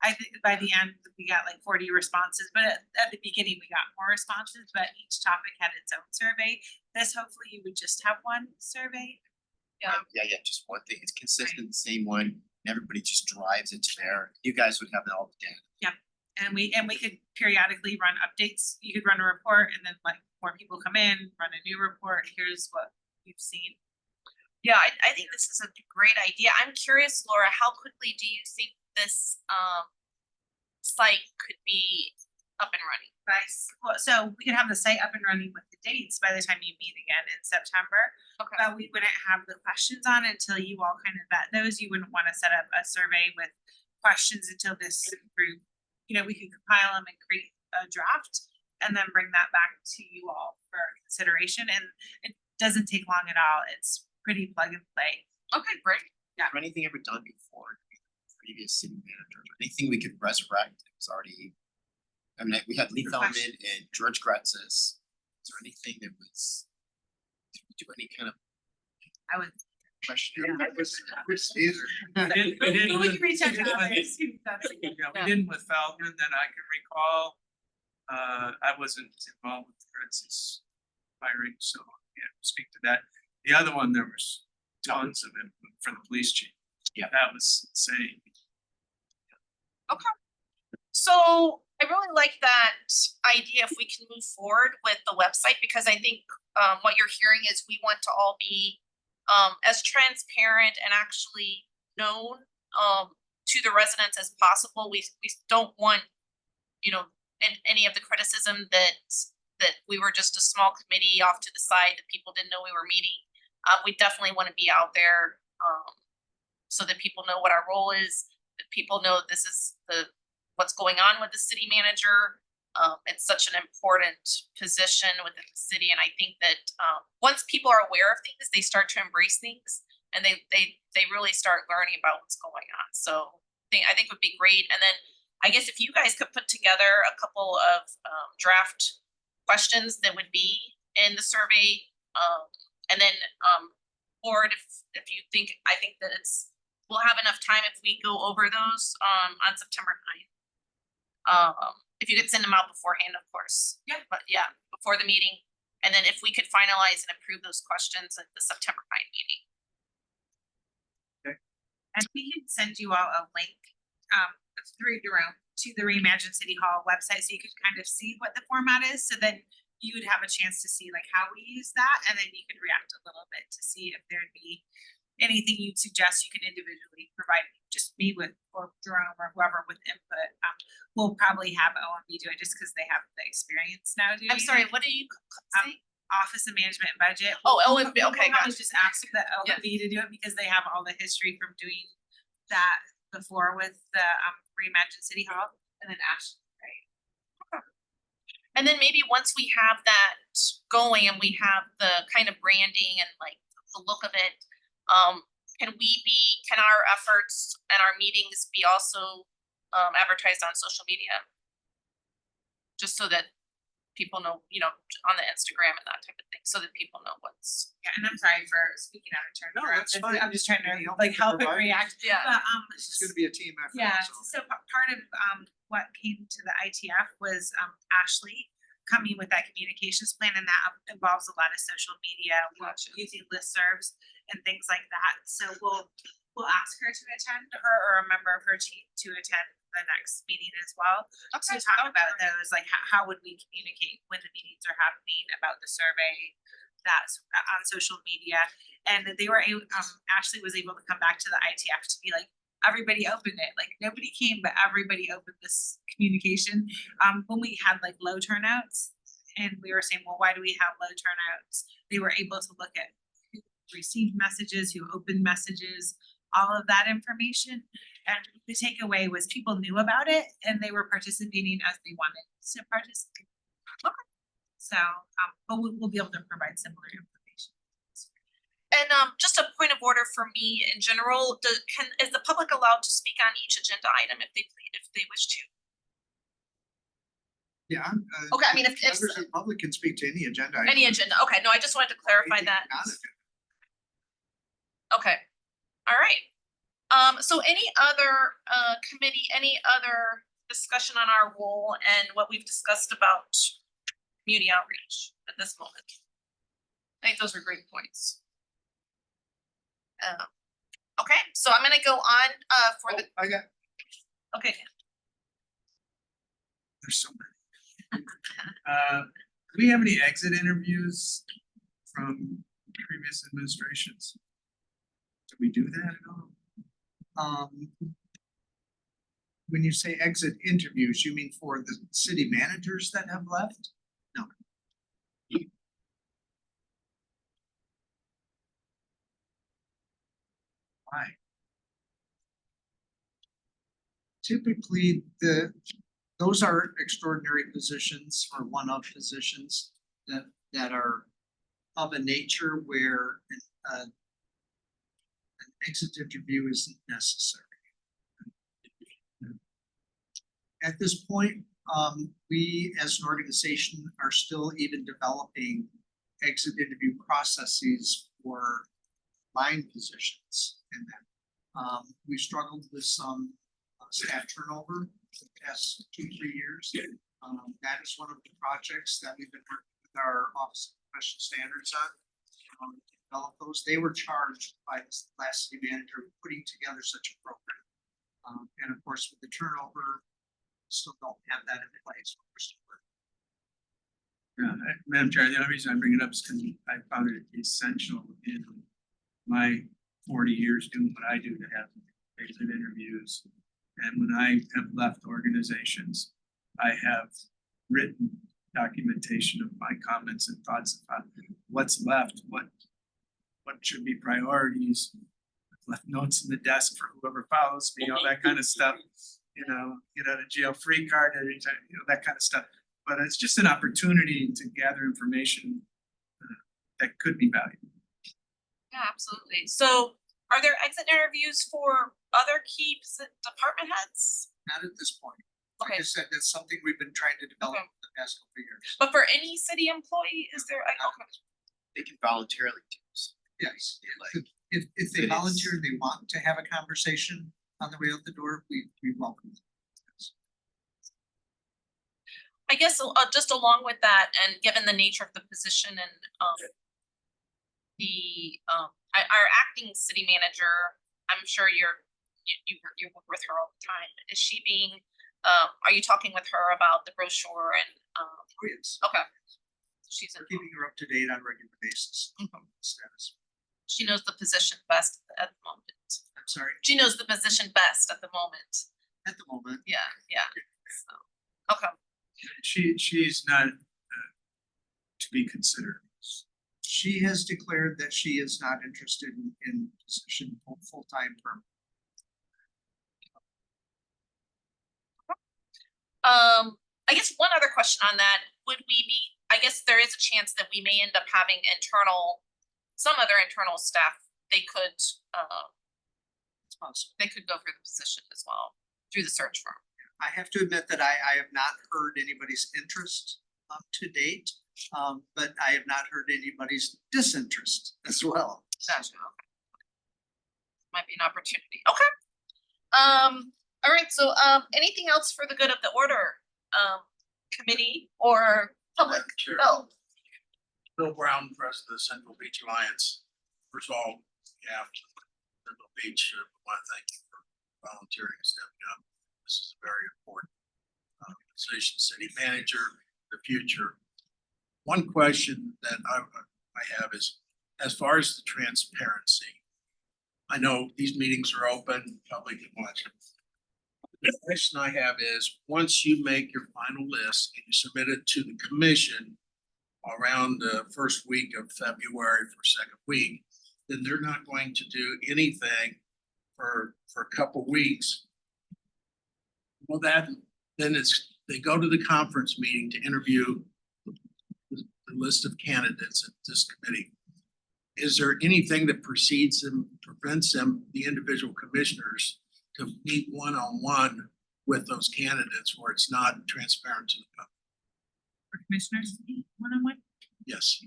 I think by the end, we got 40 responses, but at the beginning, we got more responses, but each topic had its own survey. This, hopefully, you would just have one survey. Yeah. Yeah, just one thing. It's consistent, the same one. And everybody just drives it to there. You guys would have all the data. And we could periodically run updates. You could run a report, and then more people come in, run a new report. Here's what you've seen. Yeah, I think this is a great idea. I'm curious, Laura, how quickly do you think this site could be up and running? Nice. Well, so we could have the site up and running with the dates by the time you meet again in September. Okay. But we wouldn't have the questions on it until you all kind of vet those. You wouldn't want to set up a survey with questions until this group, we could compile them and create a draft and then bring that back to you all for consideration. And it doesn't take long at all. It's pretty plug and play. Okay, great. Or anything ever done before, previous city manager, anything we could resurrect, it was already. I mean, we had Lee Good Feldman question. and George Gretzes. Is there anything that was, did we do any kind of I would. questionnaire? Chris Caesar. We did We with- can reach out we to did with- others who've done it. Yeah, we didn't with Feldman that I can recall. I wasn't involved with Fritz's hiring, so I can't speak to that. The other one, there was tons of input for the police chief. Yeah. That was insane. So I really like that idea if we can move forward with the website, because I think what you're hearing is we want to all be as transparent and actually known to the residents as possible. We don't want, you know, any of the criticism that we were just a small committee off to the side, that people didn't know we were meeting. We definitely want to be out there, so that people know what our role is, that people know this is what's going on with the city manager. It's such an important position within the city, and I think that once people are aware of things, they start to embrace things, and they really start learning about what's going on. So I think would be great. And then I guess if you guys could put together a couple of draft questions that would be in the survey, and then or if you think, I think that we'll have enough time if we go over those on September 9th. If you could send them out beforehand, of course. Yeah. But yeah, before the meeting. And then if we could finalize and approve those questions at the September 9th meeting. And we can send you all a link through Jerome to the Reimagine City Hall website, so you could kind of see what the format is. So then you would have a chance to see like how we use that, and then you could react a little bit to see if there'd be anything you'd suggest. You can individually provide just me with, or Jerome or whoever with input. We'll probably have OMB do it just because they have the experience now doing I'm sorry, it. what did you say? Office of Management and Budget. Oh, We'll- OMB, okay, we'll probably gotcha. just ask the Yeah. OMB to do it because they have all the history from doing that before with the Reimagine City Hall, and then Ashley, right? And then maybe once we have that going and we have the kind of branding and like the look of it, can our efforts and our meetings be also advertised on social media? Just so that people know, you know, on the Instagram and that type of thing, so that people know what's. Yeah, and I'm sorry for speaking out of turn. No, Jerome. that's This- fine. I'm just trying to Any help like we can help it provide? react. Yeah. But This is gonna be a team effort. yeah, so. so part of what came to the ITF was Ashley coming with that communications plan, and that involves a lot of social media, Gotcha. using listservs and things like that. So we'll ask her to attend, her or a member of her team to attend the next meeting as well. To talk about those, like how would we communicate when the meetings are happening about the survey that's on social media. And they were Ashley was able to come back to the ITF to be like, everybody opened it, like nobody came, but everybody opened this communication. When we had like low turnouts and we were saying, well, why do we have low turnouts? They were able to look at who received messages, who opened messages, all of that information. And the takeaway was people knew about it and they were participating as they wanted to participate. Okay. So, but we'll be able to provide similar information. And just a point of order for me in general, is the public allowed to speak on each agenda item if they wish to? Yeah. Okay, I mean, if Members of the public can speak to any agenda. item. any agenda, okay, no, I just wanted to clarify Anything that. on it. Okay, all right. So any other committee, any other discussion on our role and what we've discussed about community outreach at this moment? I think those are great points. Okay, so I'm gonna go on for Oh, the, I got, okay, There's so many. Do we have any exit interviews from previous administrations? Do we do that at all? when you say exit interviews, you mean for the city managers that have left? No. Why? Typically, those are extraordinary positions or one-off positions that are of a nature where an exit interview isn't necessary. At this point, we as an organization are still even developing exit interview processes for line positions in that. We struggled with some staff turnover the past 2-3 years. That is one of the projects that we've been working with our Office of Professional Standards on. Develop those. They were charged by the last city manager with putting together such a program. And of course, with the turnover, still don't have that in place. We're still working. Madam Chair, the only reason I bring it up is because I found it essential in my 40 years doing what I do to have exit interviews And when I have left organizations, I have written documentation of my comments and thoughts about what's left, what should be priorities. I've left notes in the desk for whoever follows me, all that kind of stuff, you know, get out of jail free card every time, you know, that kind of stuff. But it's just an opportunity to gather information that could be valuable. Yeah, absolutely. So are there exit interviews for other key department heads? Not at this point. Like I Okay, said, that's something we've been trying to develop Okay. for the past couple of years. but for any city employee, is there, okay, They can voluntarily do this. Yes, Like, if they It is. volunteer, and they want to have a conversation on the way out the door, we welcome them. I guess just along with that, and given the nature of the position and our acting city manager, I'm sure you work with her all the time. Is she being, are you talking with her about the brochure and, Oh, yes, okay. She's, we're keeping her up to date on a regular basis. Status. she knows the position best at the moment. I'm sorry, She knows the position best at the moment. at the moment, Yeah, yeah. So, okay, She's not to be considered. she has declared that she is not interested in position full-time perm. I guess one other question on that, would we be, I guess there is a chance that we may end up having some other internal staff, they could It's possible. go for the position as well, through the search firm. I have to admit that I have not heard anybody's interest to date, but I have not heard anybody's disinterest as well. Gotcha, okay. Might be an opportunity, okay. All right, so, anything else for the good of the order, committee or public? Chair. Oh, Bill Brown, President of the Central Beach Alliance. First of all, yeah, Central Beach, I want to thank you for volunteering and stepping up. This is a very important position, city manager, the future. One question that I have is, as far as the transparency, I know these meetings are open, public can watch them. The question I have is, once you make your final list and you submit it to the commission around the first week of February for second week, then they're not going to do anything for a couple weeks. Well, then they go to the conference meeting to interview the list of candidates at this committee. Is there anything that precedes them, prevents them, the individual commissioners, to meet one-on-one with those candidates where it's not transparent to the public? For commissioners, one-on-one? Yes.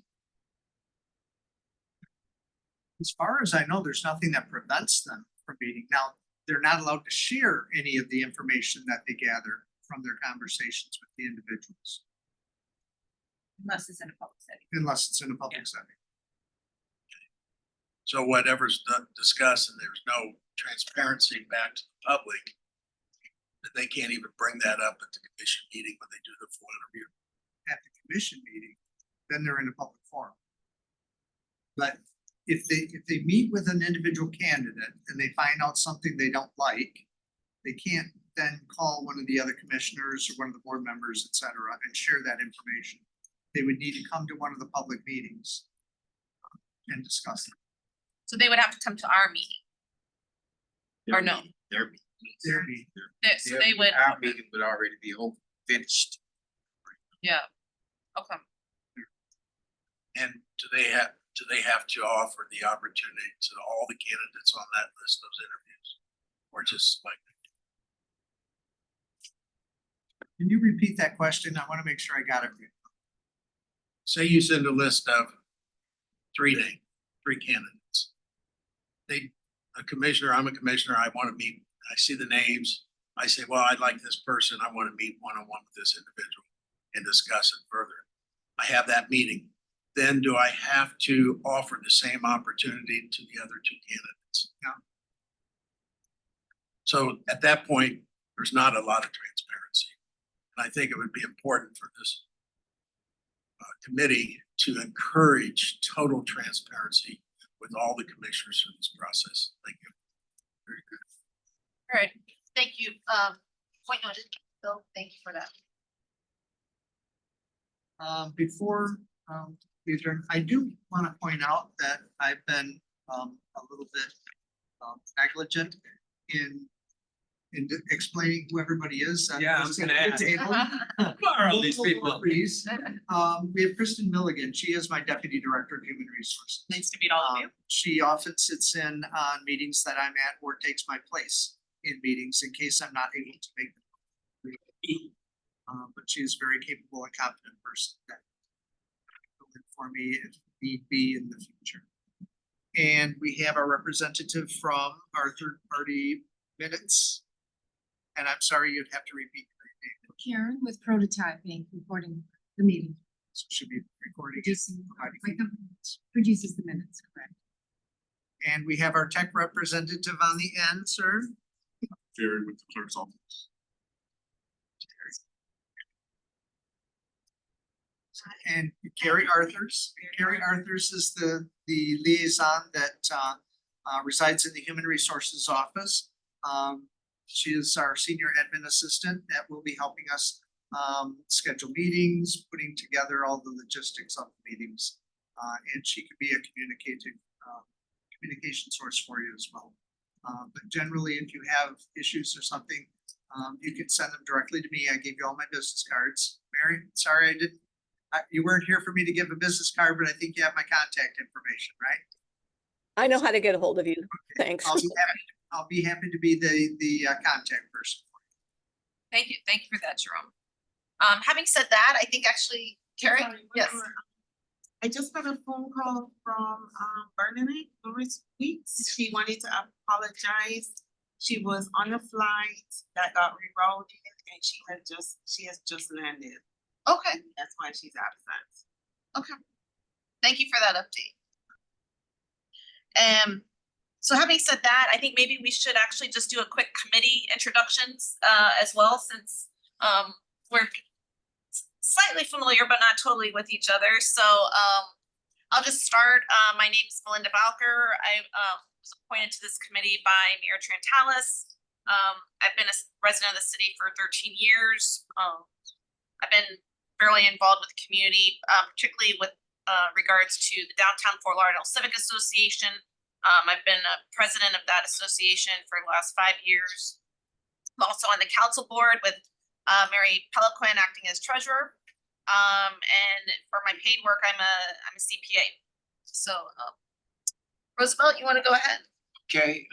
As far as I know, there's nothing that prevents them from meeting. Now, they're not allowed to share any of the information that they gather from their conversations with the individuals, Unless it's in a public setting. unless it's in a public setting. So whatever's discussed and there's no transparency back to the public, that they can't even bring that up at the commission meeting when they do the full interview. At the commission meeting, then they're in a public forum. But if they meet with an individual candidate and they find out something they don't like, they can't then call one of the other commissioners or one of the board members, et cetera, and share that information. They would need to come to one of the public meetings and discuss it. so they would have to come to our meeting, or no? Their Their meeting. So they would, Our meeting would already be finished. yeah, okay. And do they have to offer the opportunity to all the candidates on that list, those interviews? Or just like, Can you repeat that question? I want to make sure I got it. say you send a list of three candidates. A commissioner, I'm a commissioner, I want to meet, I see the names, I say, well, I'd like this person, I want to meet one-on-one with this individual and discuss it further. I have that meeting. Then do I have to offer the same opportunity to the other two candidates? No. So at that point, there's not a lot of transparency. And I think it would be important for this committee to encourage total transparency with all the commissioners through this process. Thank you. All right, thank you, point noted, Bill, thank you for that. Before, we adjourn, I do wanna point out that I've been, a little bit, negligent in explaining who everybody is. at Yeah, I the was gonna ask. table. Who are all these people? Please. We have Kristen Milligan. She is my Deputy Director of Human Resources. Nice to meet all of you. She often sits in on meetings that I'm at or takes my place in meetings in case I'm not able to make them. But she is a very capable and competent person that will fill in for me if need be in the future. And we have our representative from our third party minutes. And I'm sorry, you'd have to repeat your name. Karen with Prototype Inc. reporting the meeting. So should be recording. it, Producing, providing my the company minutes. produces the minutes, correct? And we have our tech representative on the end, sir. Jerry with the clerk's office. And Carrie Arthurs. Carrie Arthurs is the liaison that resides in the Human Resources Office. She is our senior admin assistant that will be helping us schedule meetings, putting together all the logistics of the meetings. And she could be a communication source for you as well. But generally, if you have issues or something, you can send them directly to me. I gave you all my business cards. Mary, sorry I didn't. You weren't here for me to give a business card, but I think you have my contact information, right? I know how to get a hold of you. Thanks. I'll be happy to be the contact person. Thank you for that, Jerome. Having said that, I think actually, Carrie, yes. I just got a phone call from Bernadette Norris Weeks. She wanted to apologize. She was on a flight that got rerouted and she has just landed. Okay, That's why she's absent. thank you for that update. So having said that, I think maybe we should actually just do a quick committee introductions as well, since we're slightly familiar but not totally with each other. So I'll just start. My name is Melinda Balker. I was appointed to this committee by Mayor Trantalis. I've been a resident of the city for 13 years. I've been fairly involved with the community, particularly with regards to the Downtown Fort Lauderdale Civic Association. I've been a president of that association for the last 5 years. I'm also on the council board with Mary Peliquin acting as treasurer. And for my paid work, I'm a CPA. So Roosevelt, you want to go ahead? Okay,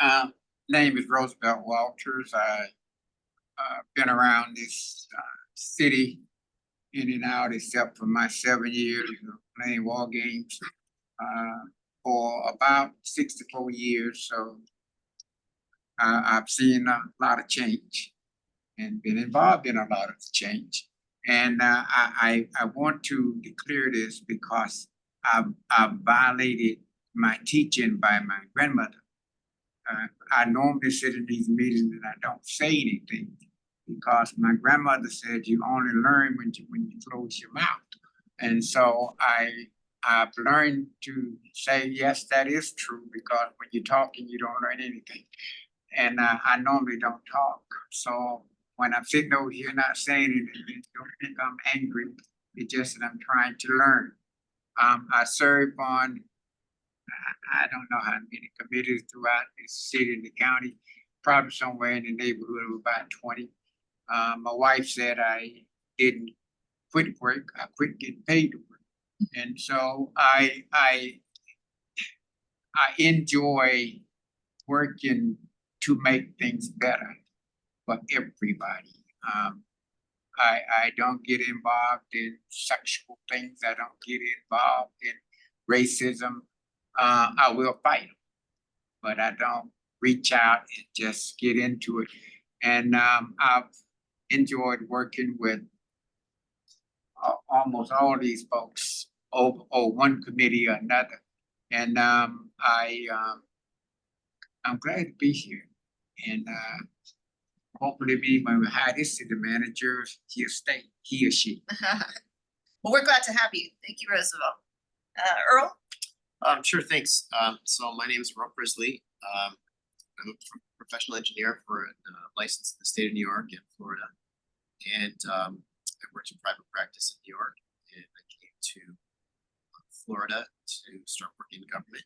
name is Roosevelt Walters. I been around this city in and out, except for my 7 years of playing war games for about 64 years. So I've seen a lot of change and been involved in a lot of change. And I want to declare this because I violated my teaching by my grandmother. I normally sit in these meetings and I don't say anything because my grandmother said you only learn when you close your mouth. And so I've learned to say, yes, that is true, because when you're talking, you don't learn anything. And I normally don't talk. So when I'm sitting over here not saying anything, don't think I'm angry. It's just that I'm trying to learn. I serve on, I don't know how many committees throughout the city and the county, probably somewhere in the neighborhood of about 20. My wife said I didn't quit work, I quit getting paid to work. And so I enjoy working to make things better for everybody. I don't get involved in sexual things. I don't get involved in racism. I will fight them, but I don't reach out and just get into it. And I've enjoyed working with almost all these folks over one committee or another. And I'm glad to be here. And hopefully when we hire this city manager, he'll stay, he or she. Well, we're glad to have you. Thank you, Roosevelt. Earl? Sure, thanks. So my name is Earl Frisley. I'm a professional engineer for a license in the state of New York and Florida. And I worked in private practice in New York, and I came to Florida to start working in government.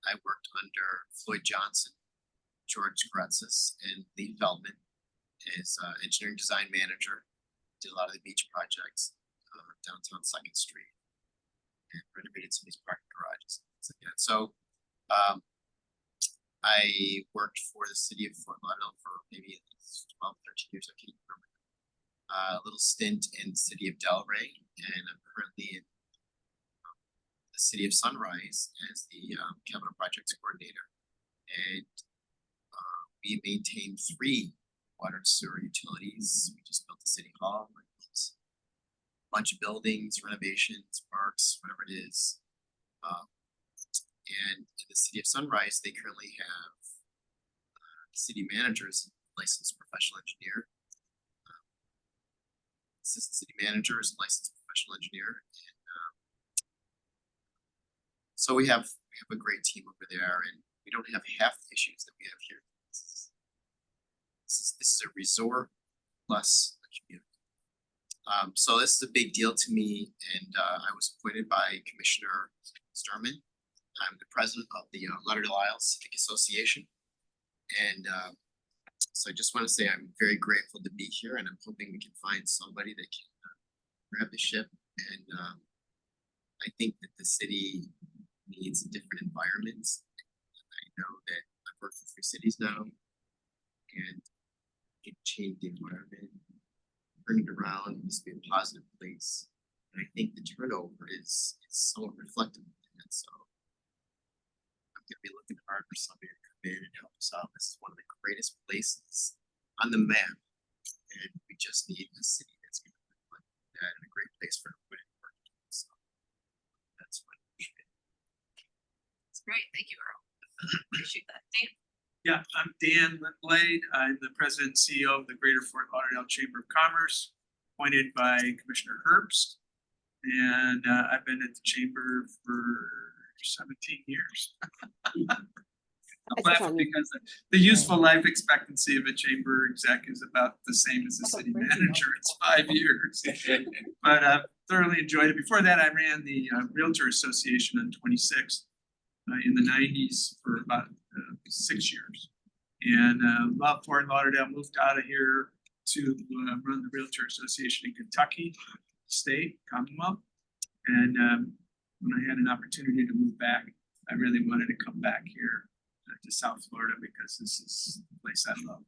I worked under Floyd Johnson, George Gretzis, and Lee Feldman as engineering design manager. Did a lot of the beach projects downtown 2nd Street and renovated some of these parking garages. Things like that. So I worked for the city of Fort Lauderdale for maybe 12, 13 years. I can't remember. A little stint in the city of Delray, and I'm currently in the city of Sunrise as the capital projects coordinator. And we maintain 3 water and sewer utilities. We just built the city hall, we built a bunch of buildings, renovations, parks, whatever it is. And in the city of Sunrise, they currently have city managers, licensed professional engineer, assistant city manager is a licensed professional engineer. And, so we have a great team over there, and we don't have half the issues that we have here. This is a resort plus a community. So this is a big deal to me, and I was appointed by Commissioner Sturman. I'm the president of the Lauderdale Isles Civic Association, and so I just want to say I'm very grateful to be here, and I'm hoping we can find somebody that can grab the ship. And I think that the city needs different environments. I know that I've worked in 3 cities now, and it changed the environment, turned it around, it used to be a positive place. And I think the turnover is somewhat reflective of that. So I'm gonna be looking hard for somebody to come in and help us out. This is one of the greatest places on the map, and we just need a city that's gonna reflect that, and a great place for everybody to work. So that's what It's great. Thank you, Earl. Appreciate that. Dan? Yeah, I'm Dan Lindblade. I'm the president and CEO of the Greater Fort Lauderdale Chamber of Commerce, appointed by Commissioner Herbst. And I've been at the chamber for 17 years. I'm That's laughing fun. because the useful life expectancy of a chamber exec is about the same as the That's a city great manager. It's 5 years. But I've thoroughly enjoyed it. Before that, I ran the Realtor Association on 26th in the 90s for about 6 years. And loved Fort Lauderdale, moved out of here to run the Realtor Association in Kentucky State, Commonwealth. And when I had an opportunity to move back, I really wanted to come back here to South Florida because this is the place I love.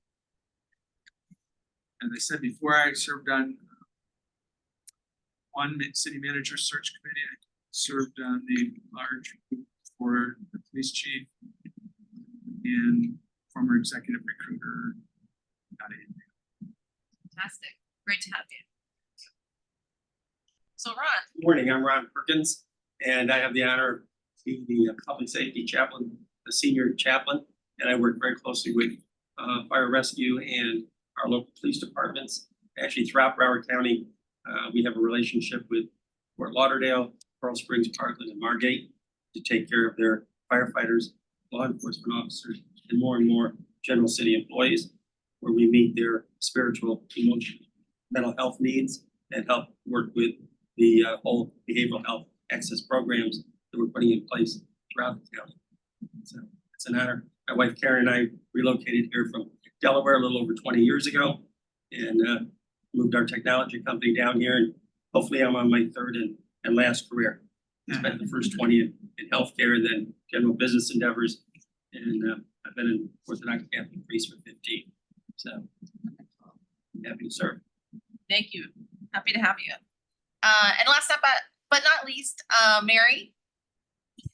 As I said before, I served on one city manager search committee. I served on the large group for the police chief and former executive recruiter. Fantastic. Great to have you. So Ron, Good morning, I'm Ron Perkins, and I have the honor of being the public safety chaplain, the senior chaplain, and I work very closely with fire rescue and our local police departments. Actually, throughout Broward County, we have a relationship with Fort Lauderdale, Pearl Springs, Parkland, and Margate to take care of their firefighters, law enforcement officers, and more general city employees, where we meet their spiritual, emotional, mental health needs and help work with the whole behavioral health access programs that we're putting in place throughout the county. So it's an honor. My wife Karen and I relocated here from Delaware a little over 20 years ago, and moved our technology company down here, and hopefully I'm on my third and last career. Spent the first 20 in healthcare, then general business endeavors, and I've been in Orthodox Catholic priest for 15. So happy to serve. thank you. Happy to have you. And last but not least, Mary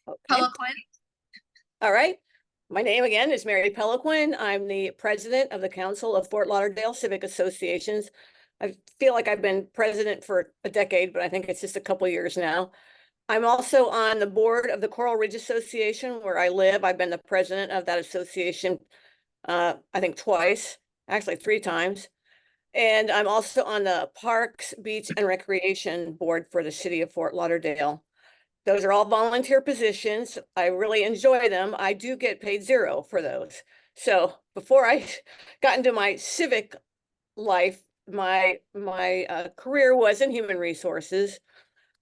Okay. Peloquin. All right. My name again is Mary Peloquin. I'm the president of the Council of Fort Lauderdale Civic Associations. I feel like I've been president for a decade, but I think it's just a couple years now. I'm also on the board of the Coral Ridge Association where I live. I've been the president of that association, I think twice, actually 3 times. And I'm also on the Parks, Beach and Recreation Board for the city of Fort Lauderdale. Those are all volunteer positions. I really enjoy them. I do get paid 0 for those. So before I got into my civic life, my career was in human resources.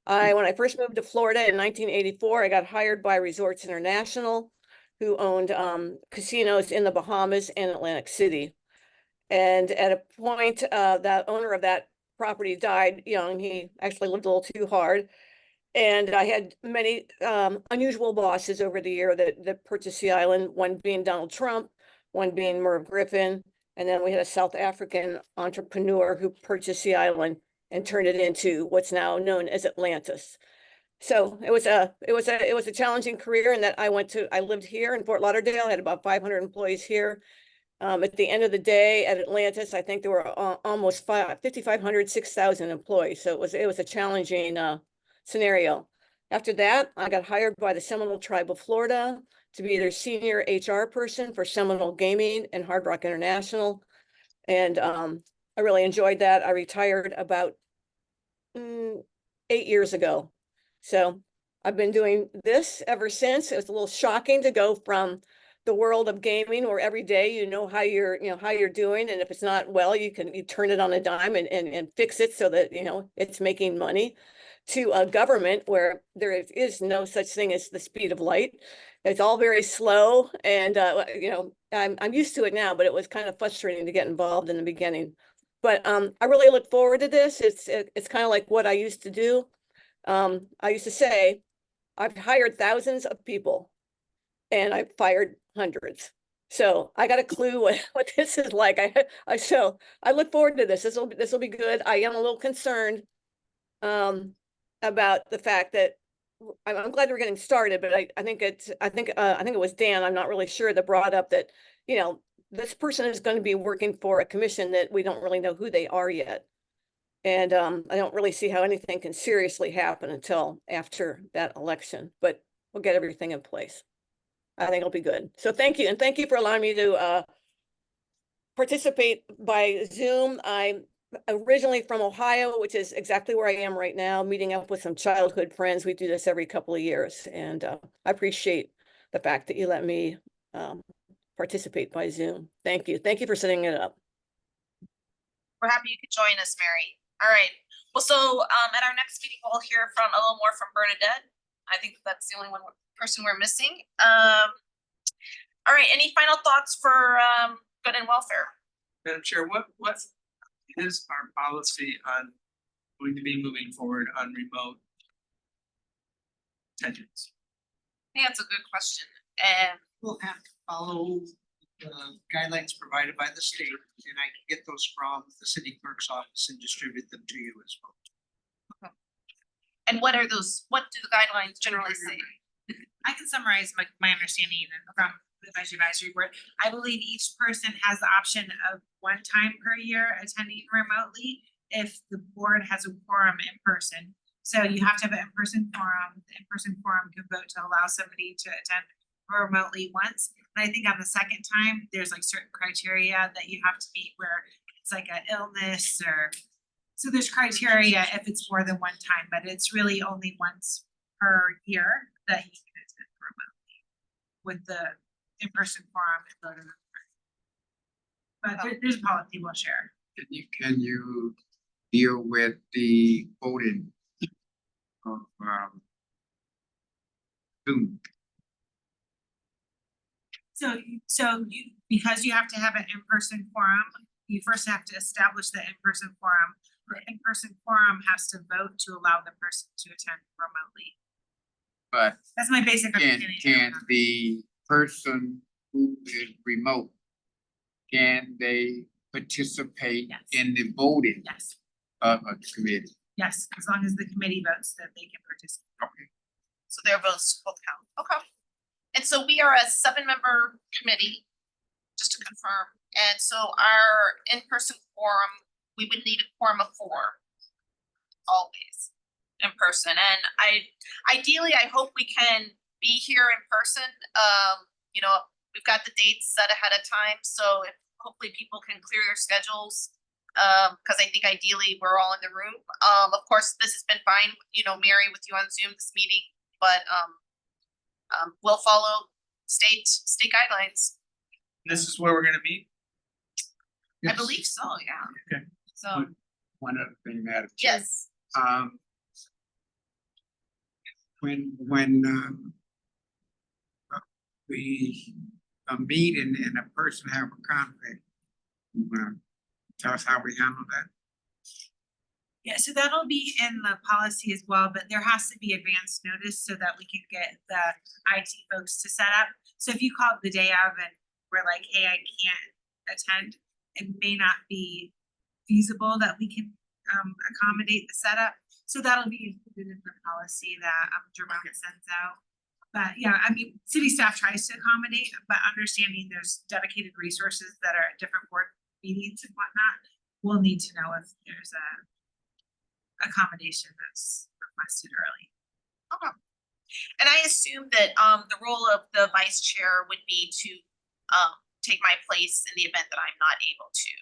When I first moved to Florida in 1984, I got hired by Resorts International, who owned casinos in the Bahamas and Atlantic City. And at a point, that owner of that property died young. He actually lived a little too hard. And I had many unusual bosses over the year that purchased the island, one being Donald Trump, one being Merv Griffin, and then we had a South African entrepreneur who purchased the island and turned it into what's now known as Atlantis. So it was a challenging career in that I lived here in Fort Lauderdale, I had about 500 employees here. At the end of the day at Atlantis, I think there were almost 5,500, 6,000 employees. So it was a challenging scenario. After that, I got hired by the Seminole Tribe of Florida to be their senior HR person for Seminole Gaming and Hard Rock International. And I really enjoyed that. I retired about 8 years ago. So I've been doing this ever since. It was a little shocking to go from the world of gaming where every day you know how you're doing, and if it's not well, you turn it on a dime and fix it so that it's making money, to a government where there is no such thing as the speed of light. It's all very slow, and I'm used to it now, but it was kind of frustrating to get involved in the beginning. But I really look forward to this. It's kind of like what I used to do. I used to say, I've hired thousands of people and I've fired hundreds. So I got a clue what this is like. So I look forward to this. This will be good. I am a little concerned about the fact that I'm glad we're getting started, but I think it was Dan, I'm not really sure, that brought up that, this person is going to be working for a commission that we don't really know who they are yet. And I don't really see how anything can seriously happen until after that election, but we'll get everything in place. I think it'll be good. So thank you. And thank you for allowing me to participate by Zoom. I'm originally from Ohio, which is exactly where I am right now, meeting up with some childhood friends. We do this every couple of years. And I appreciate the fact that you let me participate by Zoom. Thank you. Thank you for setting it up. We're happy you could join us, Mary. All right. Well, so at our next meeting, we'll hear from a little more from Bernadette. I think that's the only person we're missing. All right. Any final thoughts for good and welfare? Madam Chair, what is our policy on going to be moving forward on remote attendance? I think that's a good question. And We'll have to follow the guidelines provided by the state, and I can get those from the city clerk's office and distribute them to you as well. and what are those? What do the guidelines generally say? I can summarize my understanding from the advisory board. I believe each person has the option of 1 time per year attending remotely if the board has a quorum in person. So you have to have an in-person quorum. The in-person quorum can vote to allow somebody to attend remotely once. And I think on the second time, there's like certain criteria that you have to meet where it's like an illness or, so there's criteria if it's more than 1 time, but it's really only once per year that you can attend remotely with the in-person forum. But there's a policy we'll share. Can you deal with the voting of Zoom? So because you have to have an in-person forum, you first have to establish the in-person forum. The in-person forum has to vote to allow the person to attend remotely. But That's my basic can understanding. the person who is remote, can they participate Yes. in the voting Yes, of a committee? yes, as long as the committee votes that they can participate. Okay. So their votes will count. Okay. And so we are a 7-member committee, just to confirm. And so our in-person quorum, we would need a quorum of 4 always in person. And ideally, I hope we can be here in person. We've got the dates set ahead of time. So if hopefully people can clear their schedules. Because I think ideally we're all in the room. Of course, this has been fine, Mary, with you on Zoom this meeting, but we'll follow state guidelines. This is where we're gonna meet? I believe so, yeah. Okay. So, One other thing, Madam Chair. yes, When we meet and a person have a conflict, you wanna tell us how we handle that? Yeah, so that'll be in the policy as well, but there has to be advance notice so that we can get the IT folks to set up. So if you call the day of and we're like, hey, I can't attend, it may not be feasible that we can accommodate the setup. So that'll be included in the policy that Jerome sends out. But yeah, I mean, city staff tries to accommodate, but understanding there's dedicated resources that are at different board meetings and whatnot, we'll need to know if there's a accommodation that's requested early. and I assume that the role of the vice chair would be to take my place in the event that I'm not able to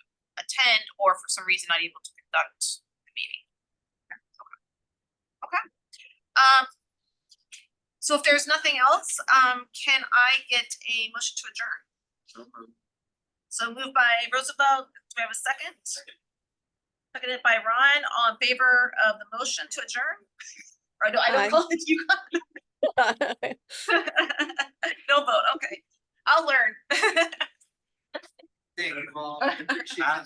attend or for some reason not able to conduct the meeting. Okay. So if there's nothing else, can I get a motion to adjourn? So moved by Roosevelt, do we have a second? Seconded by Ron, all in favor of the motion to adjourn? Or do I don't Aye. call it you? No vote, okay. I'll learn. Thank you all. Appreciate your time.